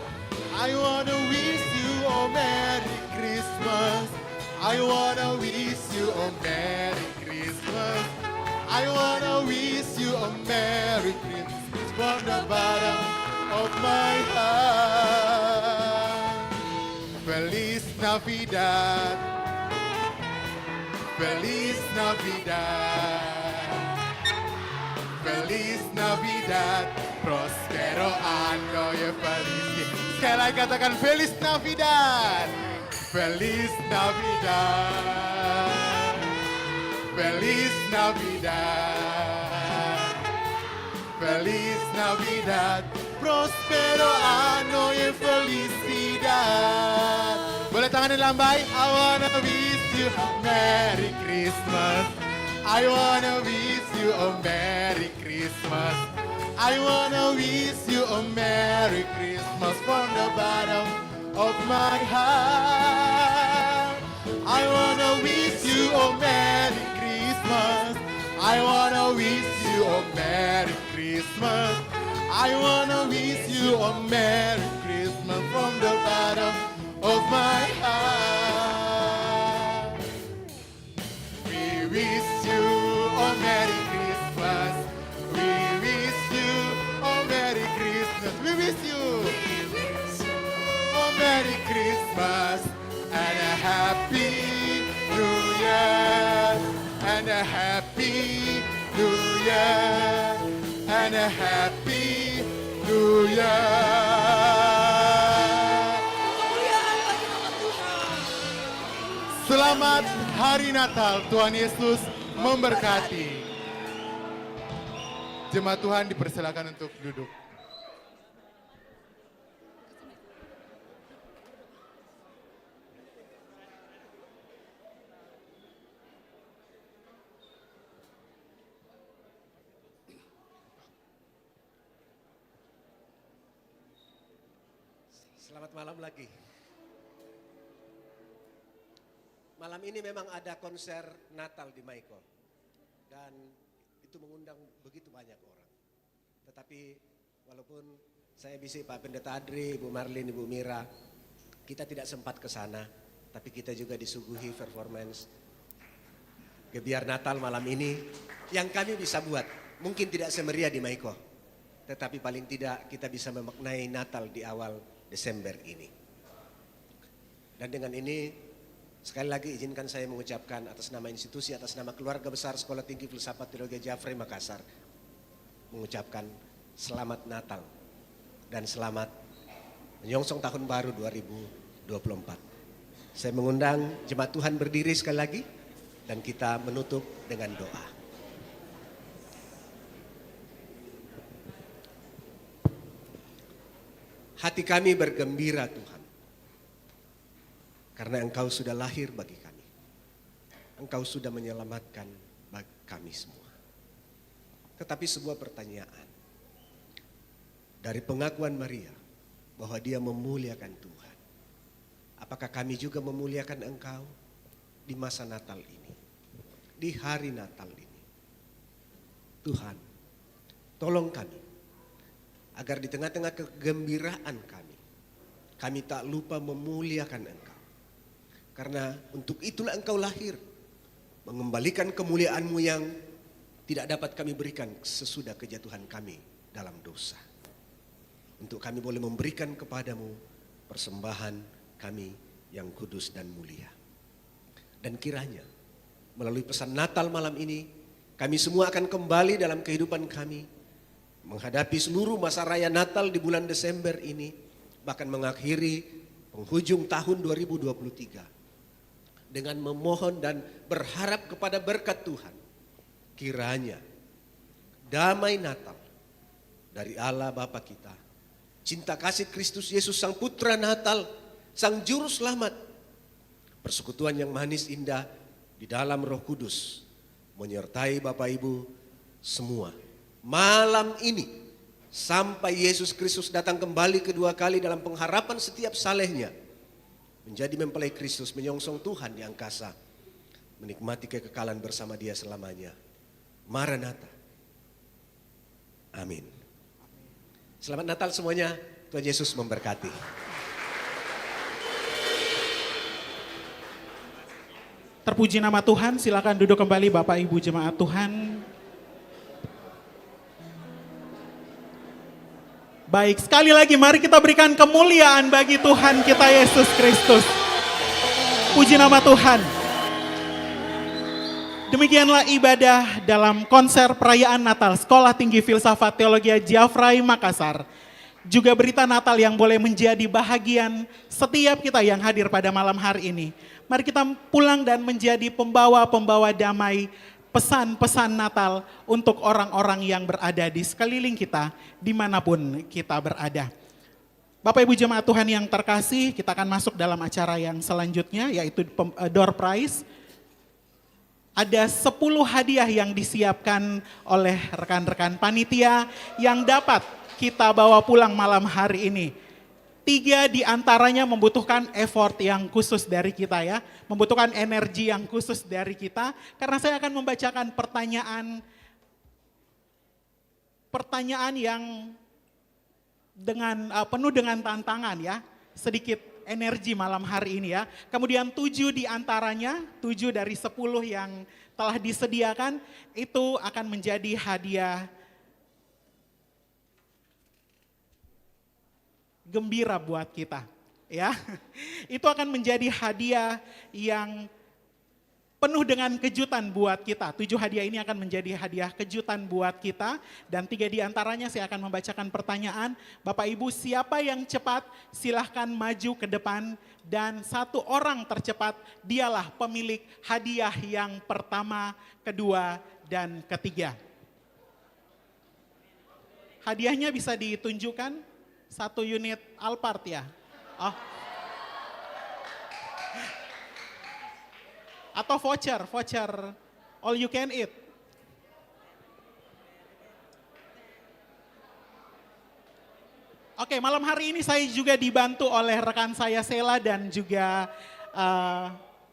I wanna wish you a Merry Christmas. I wanna wish you a Merry Christmas. I wanna wish you a Merry Christmas from the bottom of my heart. Feliz Navidad. Feliz Navidad. Feliz Navidad. Prospero año y felicidad. Sekali lagi katakan Feliz Navidad. Feliz Navidad. Feliz Navidad. Feliz Navidad. Prospero año y felicidad. Boleh tangan lambai. I wanna wish you a Merry Christmas. I wanna wish you a Merry Christmas. I wanna wish you a Merry Christmas from the bottom of my heart. I wanna wish you a Merry Christmas. I wanna wish you a Merry Christmas. I wanna wish you a Merry Christmas from the bottom of my heart. We wish you a Merry Christmas. We wish you a Merry Christmas. We wish you a Merry Christmas and a Happy New Year. And a Happy New Year. And a Happy New Year. Selamat Hari Natal, Tuhan Yesus memberkati. Jemaat Tuhan dipersilakan untuk duduk. Selamat malam lagi. Malam ini memang ada konser Natal di Maiko. Dan itu mengundang begitu banyak orang. Tetapi walaupun saya bisa Pak Pendeta Adri, Ibu Marlin, Ibu Mira, kita tidak sempat ke sana. Tapi kita juga disuguhi performance Gebiar Natal malam ini yang kami bisa buat. Mungkin tidak semeriah di Maiko. Tetapi paling tidak kita bisa memaknai Natal di awal Desember ini. Dan dengan ini sekali lagi izinkan saya mengucapkan atas nama institusi, atas nama keluarga besar Sekolah Tinggi Filsafat Teologi Jafrey Makassar, mengucapkan selamat Natal dan selamat menyongsong tahun baru 2024. Saya mengundang jemaat Tuhan berdiri sekali lagi dan kita menutup dengan doa. Hati kami bergembira Tuhan, karena Engkau sudah lahir bagi kami. Engkau sudah menyelamatkan bagi kami semua. Tetapi sebuah pertanyaan, dari pengakuan Maria bahwa dia memuliakan Tuhan, apakah kami juga memuliakan Engkau di masa Natal ini, di hari Natal ini? Tuhan, tolong kami agar di tengah-tengah kegembiraan kami tak lupa memuliakan Engkau. Karena untuk itulah Engkau lahir, mengembalikan kemuliaan-Mu yang tidak dapat kami berikan sesudah kejatuhan kami dalam dosa. Untuk kami boleh memberikan kepadamu persembahan kami yang kudus dan mulia. Dan kiranya melalui pesan Natal malam ini, kami semua akan kembali dalam kehidupan kami, menghadapi seluruh masa raya Natal di bulan Desember ini, bahkan mengakhiri penghujung tahun 2023 dengan memohon dan berharap kepada berkat Tuhan. Kiranya damai Natal dari Allah Bapa kita, cinta kasih Kristus Yesus Sang Putra Natal, Sang Juru Selamat, persekutuan yang manis indah di dalam Roh Kudus menyertai Bapak Ibu semua malam ini sampai Yesus Kristus datang kembali kedua kali dalam pengharapan setiap salehnya menjadi mempelai Kristus, menyongsong Tuhan di angkasa, menikmati kekekalan bersama Dia selamanya. Maranatha. Amin. Selamat Natal semuanya. Tuhan Yesus memberkati. Terpuji nama Tuhan, silakan duduk kembali Bapak Ibu jemaat Tuhan. Baik, sekali lagi mari kita berikan kemuliaan bagi Tuhan kita Yesus Kristus. Puji nama Tuhan. Demikianlah ibadah dalam konser perayaan Natal Sekolah Tinggi Filsafat Teologi Jafrai Makassar. Juga berita Natal yang boleh menjadi bahagian setiap kita yang hadir pada malam hari ini. Mari kita pulang dan menjadi pembawa-pembawa damai, pesan-pesan Natal untuk orang-orang yang berada di sekeliling kita, dimanapun kita berada. Bapak Ibu jemaat Tuhan yang terkasih, kita akan masuk dalam acara yang selanjutnya, yaitu door prize. Ada 10 hadiah yang disiapkan oleh rekan-rekan panitia yang dapat kita bawa pulang malam hari ini. 3 di antaranya membutuhkan effort yang khusus dari kita ya, membutuhkan energi yang khusus dari kita, karena saya akan membacakan pertanyaan yang penuh dengan tantangan ya, sedikit energi malam hari ini ya. Kemudian 7 di antaranya, 7 dari 10 yang telah disediakan itu akan menjadi hadiah gembira buat kita, ya. Itu akan menjadi hadiah yang penuh dengan kejutan buat kita. 7 hadiah ini akan menjadi hadiah kejutan buat kita. Dan 3 di antaranya saya akan membacakan pertanyaan. Bapak Ibu siapa yang cepat silahkan maju ke depan. Dan 1 orang tercepat dialah pemilik hadiah yang pertama, kedua, dan ketiga. Hadiahnya bisa ditunjukkan. 1 unit Alphard ya? Oh. Atau voucher all you can eat. Oke, malam hari ini saya juga dibantu oleh rekan saya Sela dan juga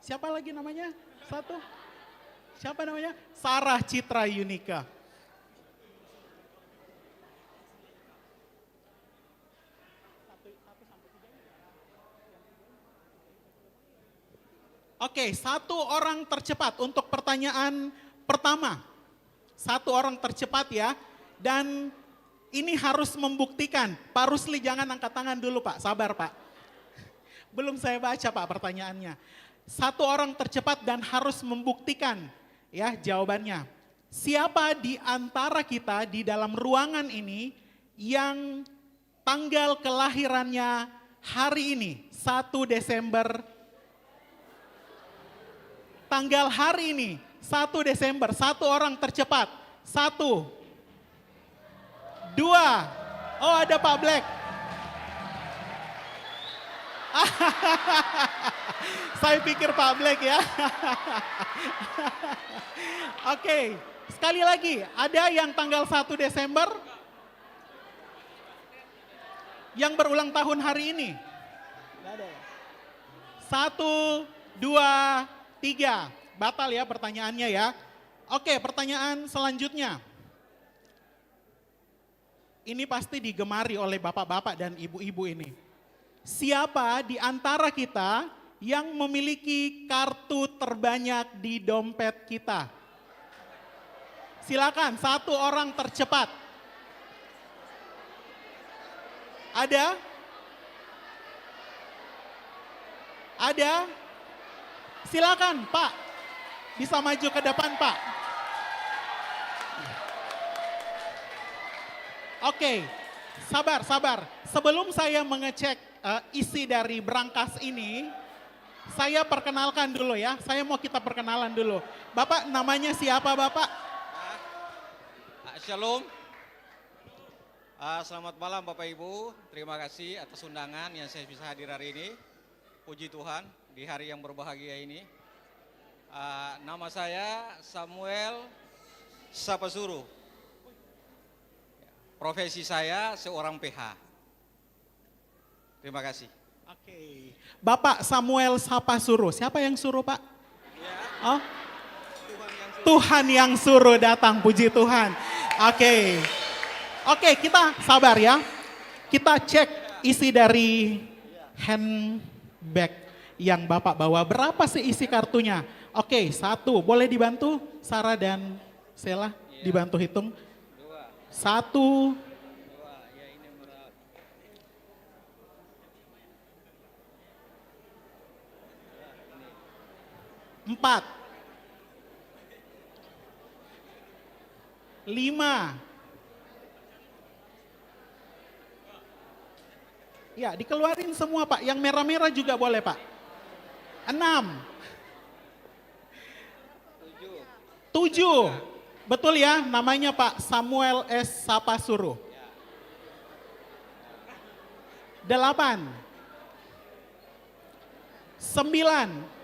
siapa lagi namanya? Siapa namanya? Sarah Citra Yunika. Oke, 1 orang tercepat untuk pertanyaan pertama. 1 orang tercepat ya. Dan ini harus membuktikan. Pak Rusli jangan angkat tangan dulu Pak, sabar Pak. Belum saya baca Pak pertanyaannya. 1 orang tercepat dan harus membuktikan ya jawabannya. Siapa di antara kita di dalam ruangan ini yang tanggal kelahirannya hari ini 1 Desember. Tanggal hari ini, 1 Desember, 1 orang tercepat. 1, 2, oh ada Pak Black. Saya pikir Pak Black ya. Oke, sekali lagi, ada yang tanggal 1 Desember yang berulang tahun hari ini? 1, 2, 3, batal ya pertanyaannya ya. Oke, pertanyaan selanjutnya. Ini pasti digemari oleh bapak-bapak dan ibu-ibu ini. Siapa di antara kita yang memiliki kartu terbanyak di dompet kita? Silakan, satu orang tercepat. Ada? Ada? Silakan, Pak. Bisa maju ke depan, Pak. Oke, sabar. Sebelum saya mengecek isi dari brankas ini, saya perkenalkan dulu ya. Kita perkenalan dulu. Bapak namanya siapa, Bapak? Shalom. Selamat malam Bapak Ibu. Terima kasih atas undangan yang saya bisa hadir hari ini. Puji Tuhan di hari yang berbahagia ini. Nama saya Samuel Sapasuru. Profesi saya seorang PH. Terima kasih. Oke. Bapak Samuel Sapasuru. Siapa yang suruh, Pak? Oh? Tuhan yang suruh datang, puji Tuhan. Oke, kita sabar ya. Kita cek isi dari handbag yang Bapak bawa. Berapa sih isi kartunya? Oke, 1. Boleh dibantu Sarah dan Sela? Dibantu hitung. 1. 4. 5. Ya, dikeluarin semua Pak. Yang merah-merah juga boleh Pak. 6. 7. Betul ya, namanya Pak Samuel S. Sapasuru. 8. 9.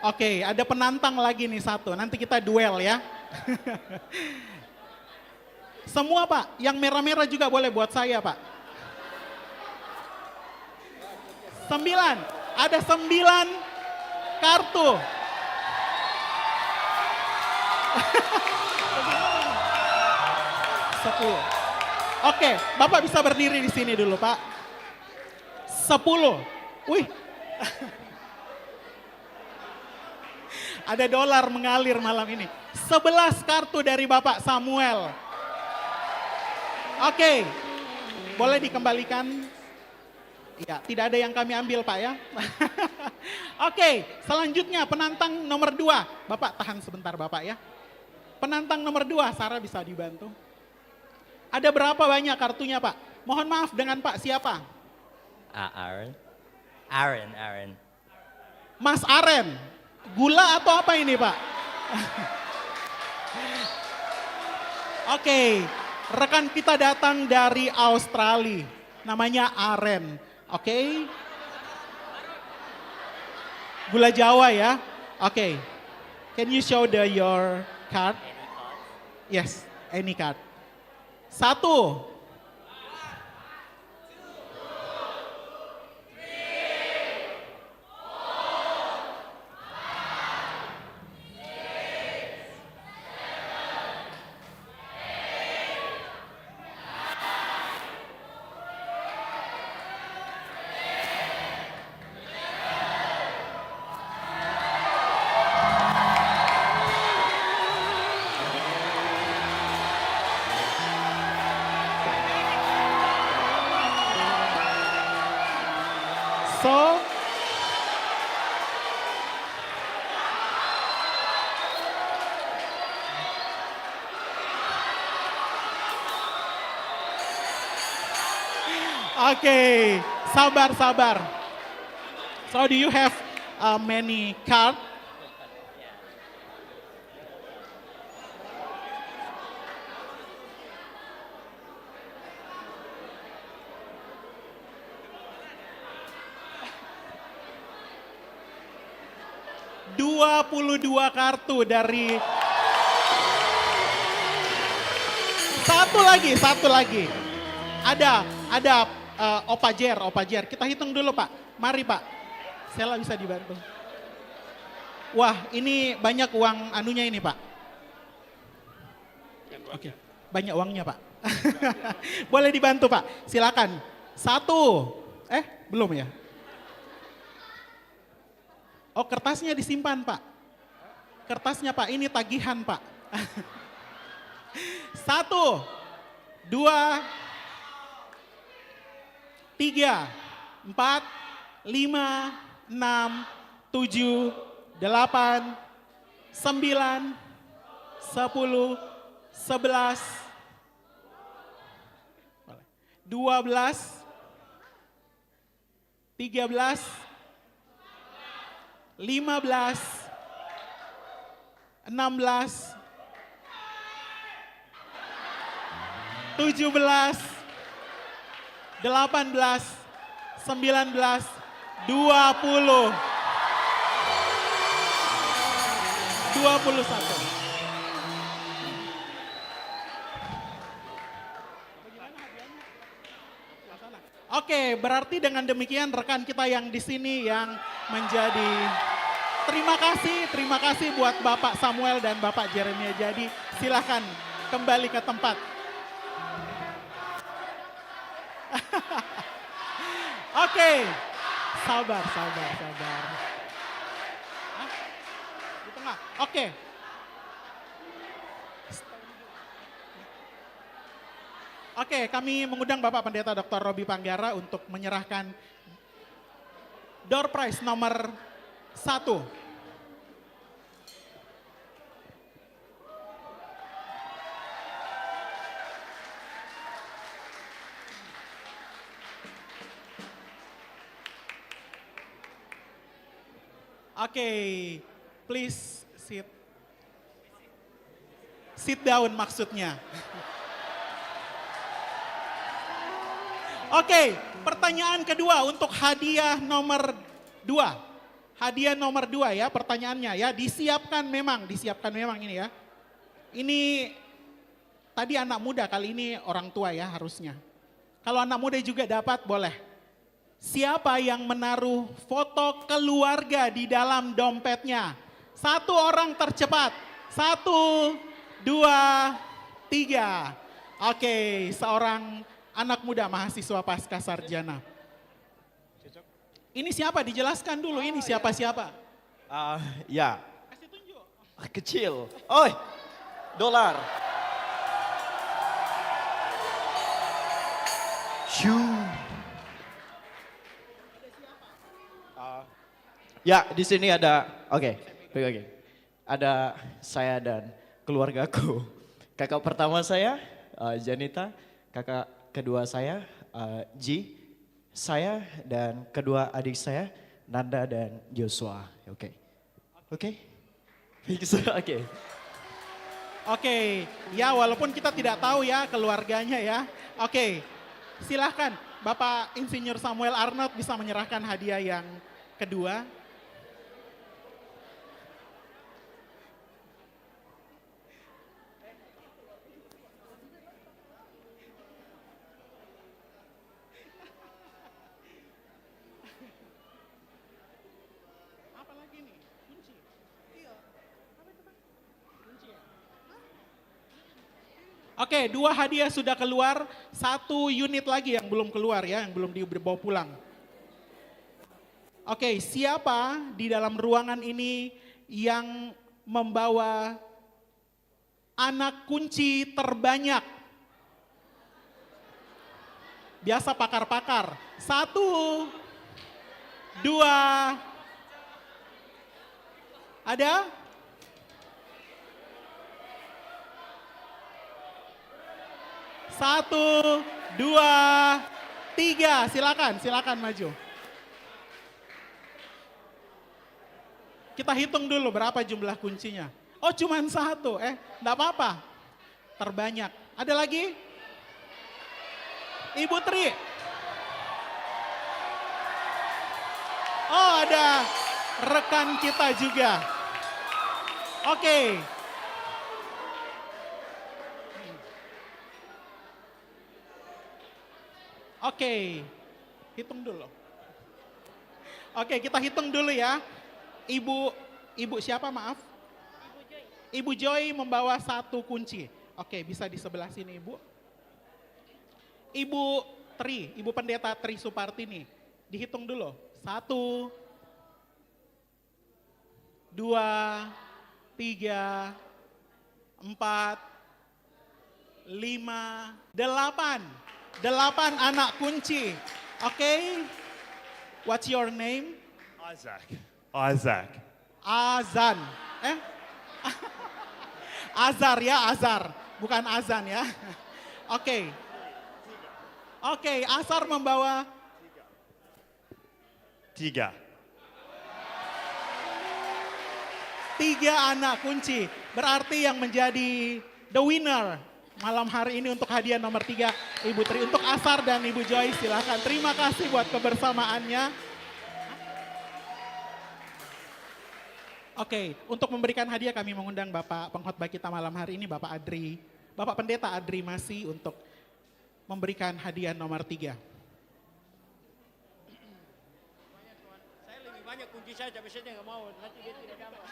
Oke, ada penantang lagi nih 1. Nanti kita duel ya. Semua Pak, yang merah-merah juga boleh buat saya Pak. 9. Ada 9 kartu. Oke, Bapak bisa berdiri di sini dulu Pak. 10. Wih. Ada dolar mengalir malam ini. 11 kartu dari Bapak Samuel. Oke, boleh dikembalikan. Ya, tidak ada yang kami ambil Pak ya. Oke, selanjutnya penantang nomor 2. Bapak tahan sebentar Bapak ya. Penantang nomor 2, Sarah bisa dibantu. Ada berapa banyak kartunya Pak? Mohon maaf dengan Pak siapa? Aren. Mas Aren. Gula atau apa ini Pak? Oke, rekan kita datang dari Australia. Namanya Aren. Oke. Gula Jawa ya. Oke. Can you show your card? Yes, any card. 1. Oke, sabar. So do you have many card? ...22 kartu dari... Satu lagi. Ada Opa Jer. Kita hitung dulu Pak. Mari Pak. Sela bisa dibantu. Wah, ini banyak uang anunya ini Pak. Oke, banyak uangnya Pak. Boleh dibantu Pak. Silakan. 1. Belum ya? Oh, kertasnya disimpan, Pak. Kertasnya, Pak. Ini tagihan, Pak. 1, 2, 3, 4, 5, 6, 7, 8, 9, 10, 11, 12, 13, 15, 16, 17, 18, 19, 20, 21. Oke, berarti dengan demikian rekan kita yang di sini yang menjadi terima kasih buat Bapak Samuel dan Bapak Jeremia. Jadi silahkan kembali ke tempat. Oke, sabar. Hah? Di tengah, oke. Oke, kami mengundang Bapak Pendeta Dr. Robi Panggara untuk menyerahkan door prize nomor 1. Oke, please sit down maksudnya. Oke, pertanyaan kedua untuk hadiah nomor 2. Hadiah nomor 2 ya pertanyaannya ya. Disiapkan memang ini ya. Ini tadi anak muda, kali ini orang tua ya harusnya. Kalau anak muda juga dapat boleh. Siapa yang menaruh foto keluarga di dalam dompetnya? 1 orang tercepat. 1, 2, 3. Oke, seorang anak muda mahasiswa pasca sarjana. Ini siapa? Dijelaskan dulu ini siapa-siapa. Ya. Kecil. Oh, dolar. Ya, di sini ada, oke. Ada saya dan keluargaku. Kakak pertama saya, Janita. Kakak kedua saya, Ji. Saya dan kedua adik saya, Nanda dan Joshua. Oke. Oke, ya walaupun kita tidak tahu ya keluarganya ya. Oke, silahkan Bapak Insinyur Samuel Arnold bisa menyerahkan hadiah yang kedua. Oke, 2 hadiah sudah keluar, 1 unit lagi yang belum keluar ya, yang belum dibawa pulang. Oke, siapa di dalam ruangan ini yang membawa anak kunci terbanyak? Biasa pakar-pakar. 1, 2, ada? 1, 2, 3, silakan maju. Kita hitung dulu berapa jumlah kuncinya. Oh cuman 1, enggak apa-apa. Terbanyak. Ada lagi? Ibu Tri. Oh ada rekan kita juga. Oke. Oke, hitung dulu. Oke, kita hitung dulu ya. Ibu siapa maaf? Ibu Joy membawa 1 kunci. Oke, bisa di sebelah sini Ibu. Ibu Tri, Ibu Pendeta Tri Supartini. Dihitung dulu. 1, 2, 3, 4, 5, 8. 8 anak kunci. Oke. What's your name? Isaac. Isaac. Azan. Azar ya, Azar. Bukan azan ya. Oke. Oke, Azar membawa 3. 3 anak kunci. Berarti yang menjadi the winner malam hari ini untuk hadiah nomor 3 Ibu Tri. Untuk Asar dan Ibu Joy silahkan. Terima kasih buat kebersamaannya. Oke, untuk memberikan hadiah kami mengundang Bapak pengkhotbah kita malam hari ini, Bapak Adri. Bapak Pendeta Adri Masih untuk memberikan hadiah nomor 3. Saya lebih banyak kunci saya, tapi saya nggak mau. Nanti dia tidak dapat.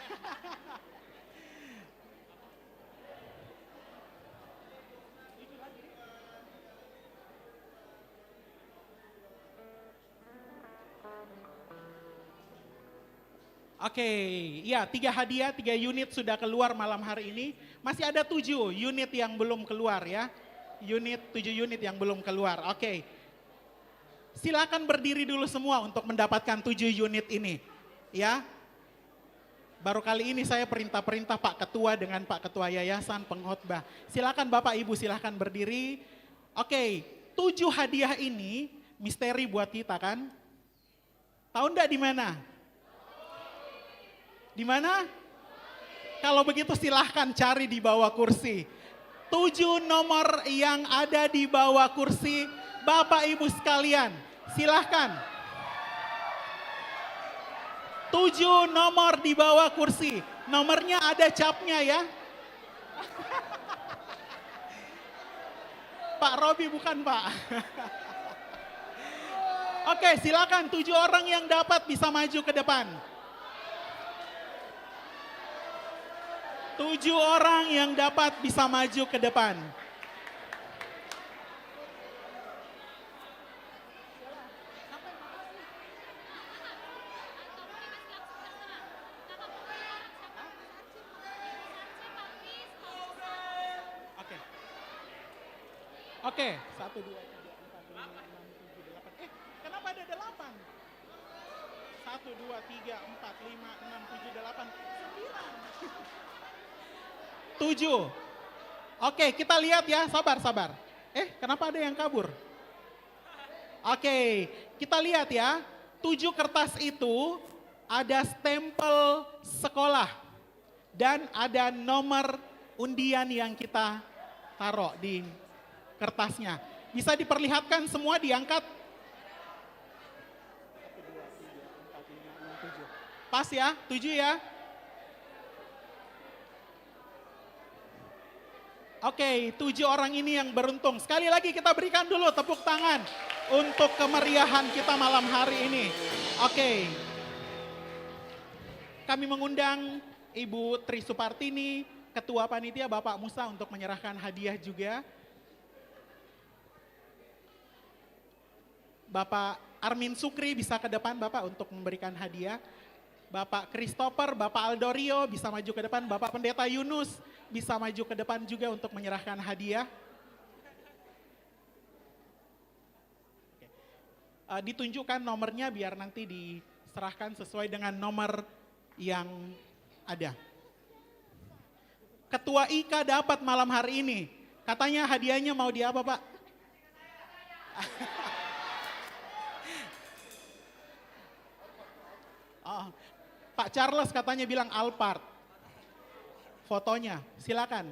Oke, ya 3 hadiah, 3 unit sudah keluar malam hari ini. Masih ada 7 unit yang belum keluar ya. 7 unit yang belum keluar. Oke, silakan berdiri dulu semua untuk mendapatkan 7 unit ini. Ya, baru kali ini saya perintah Pak Ketua dengan Pak Ketua Yayasan Pengkhotbah. Silakan Bapak Ibu silakan berdiri. Oke, 7 hadiah ini misteri buat kita kan. Tahu enggak di mana? Di mana? Kalau begitu silahkan cari di bawah kursi. 7 nomor yang ada di bawah kursi, Bapak Ibu sekalian, silahkan. 7 nomor di bawah kursi, nomornya ada capnya ya. Pak Robi bukan Pak. Oke, silakan 7 orang yang dapat bisa maju ke depan. 7 orang yang dapat bisa maju ke depan. Oke, 1, 2, 3, 4, 5, 6, 7, 8. Kenapa ada 8? 1, 2, 3, 4, 5, 6, 7, 8, 9. 7. Oke, kita lihat ya, sabar. Kenapa ada yang kabur? Oke, kita lihat ya. 7 kertas itu ada stempel sekolah dan ada nomor undian yang kita taruh di kertasnya. Bisa diperlihatkan semua diangkat. 1, 2, 3, 4, 5, 6, 7. Pas ya, 7 ya. Oke, 7 orang ini yang beruntung. Sekali lagi kita berikan dulu tepuk tangan untuk kemeriahan kita malam hari ini. Oke. Kami mengundang Ibu Tri Supartini, Ketua Panitia Bapak Musa untuk menyerahkan hadiah juga. Bapak Armin Sukri bisa ke depan Bapak untuk memberikan hadiah. Bapak Christopher, Bapak Aldorio bisa maju ke depan. Bapak Pendeta Yunus bisa maju ke depan juga untuk menyerahkan hadiah. Ditunjukkan nomornya biar nanti diserahkan sesuai dengan nomor yang ada. Ketua IKA dapat malam hari ini. Katanya hadiahnya mau di apa Pak? Pak Charles katanya bilang Alphard. Fotonya, silakan.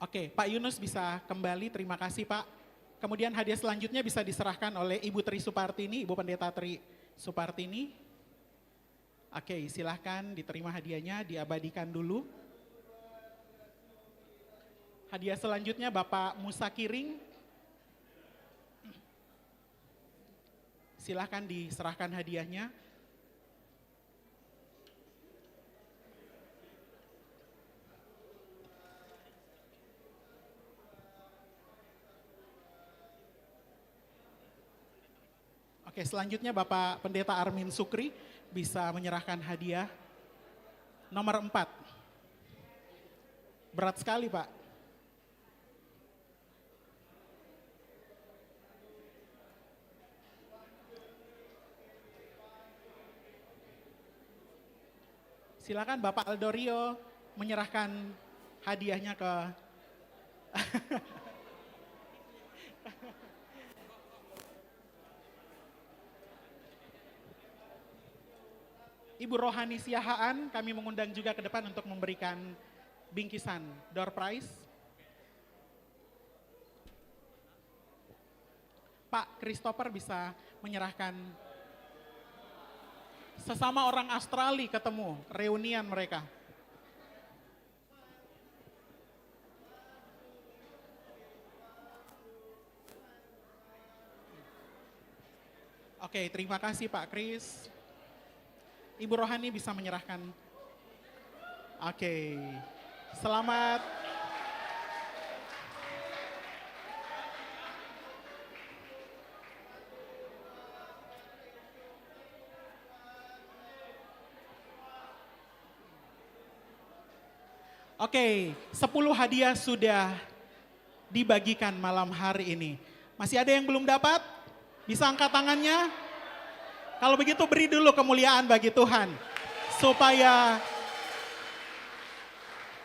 Oke, Pak Yunus bisa kembali, terima kasih Pak. Kemudian hadiah selanjutnya bisa diserahkan oleh Ibu Tri Supartini, Ibu Pendeta Tri Supartini. Oke, silahkan diterima hadiahnya, diabadikan dulu. Hadiah selanjutnya Bapak Musa Kiring. Silahkan diserahkan hadiahnya. Oke, selanjutnya Bapak Pendeta Armin Sukri bisa menyerahkan hadiah nomor 4. Berat sekali, Pak. Silakan Bapak Aldorio menyerahkan hadiahnya ke Ibu Rohani Siahaan, kami mengundang juga ke depan untuk memberikan bingkisan door prize. Pak Christopher bisa menyerahkan sesama orang Australia ketemu, reunian mereka. Oke, terima kasih Pak Chris. Ibu Rohani bisa menyerahkan. Oke, selamat. Oke, 10 hadiah sudah dibagikan malam hari ini. Masih ada yang belum dapat? Bisa angkat tangannya? Kalau begitu beri dulu kemuliaan bagi Tuhan. Supaya,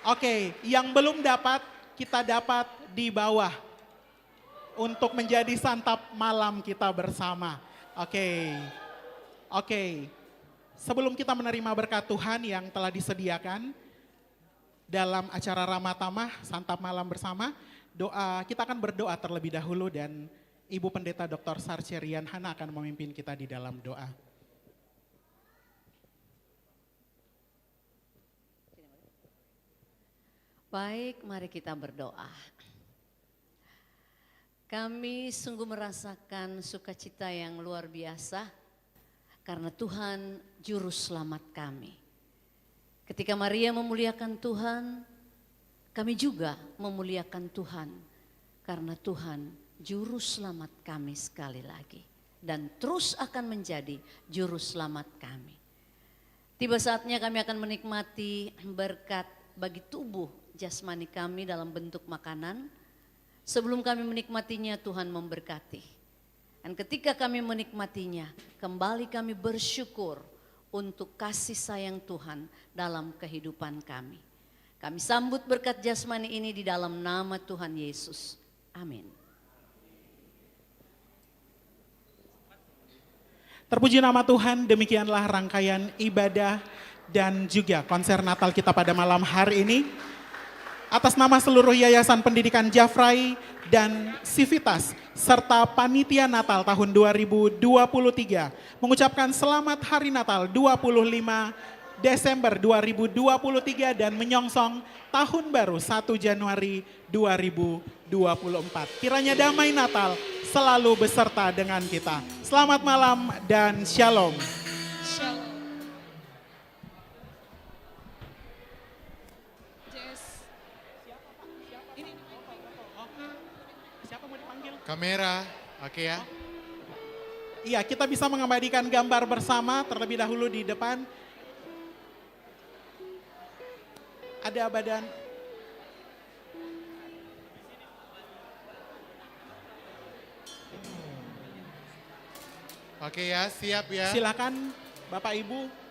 oke, yang belum dapat, kita dapat di bawah. Untuk menjadi santap malam kita bersama. Oke. Sebelum kita menerima berkat Tuhan yang telah disediakan dalam acara Ramatamah, santap malam bersama, kita akan berdoa terlebih dahulu dan Ibu Pendeta Dr. Sarcerian Hana akan memimpin kita di dalam doa. Baik, mari kita berdoa. Kami sungguh merasakan sukacita yang luar biasa karena Tuhan juru selamat kami. Ketika Maria memuliakan Tuhan, kami juga memuliakan Tuhan karena Tuhan juru selamat kami sekali lagi dan terus akan menjadi juru selamat kami. Tiba saatnya kami akan menikmati berkat bagi tubuh jasmani kami dalam bentuk makanan. Sebelum kami menikmatinya, Tuhan memberkati. Dan ketika kami menikmatinya, kembali kami bersyukur untuk kasih sayang Tuhan dalam kehidupan kami. Kami sambut berkat jasmani ini di dalam nama Tuhan Yesus. Amin. Terpuji nama Tuhan, demikianlah rangkaian ibadah dan juga konser Natal kita pada malam hari ini. Atas nama seluruh Yayasan Pendidikan Jafrai dan Civitas serta Panitia Natal tahun 2023 mengucapkan selamat Hari Natal 25 Desember 2023 dan menyongsong tahun baru 1 Januari 2024. Kiranya damai Natal selalu beserta dengan kita. Selamat malam dan shalom. Shalom. Siapa mau dipanggil? Kamera, oke ya. Iya, kita bisa mengabadikan gambar bersama terlebih dahulu di depan. Ada badan. Oke ya, siap ya. Silakan Bapak Ibu.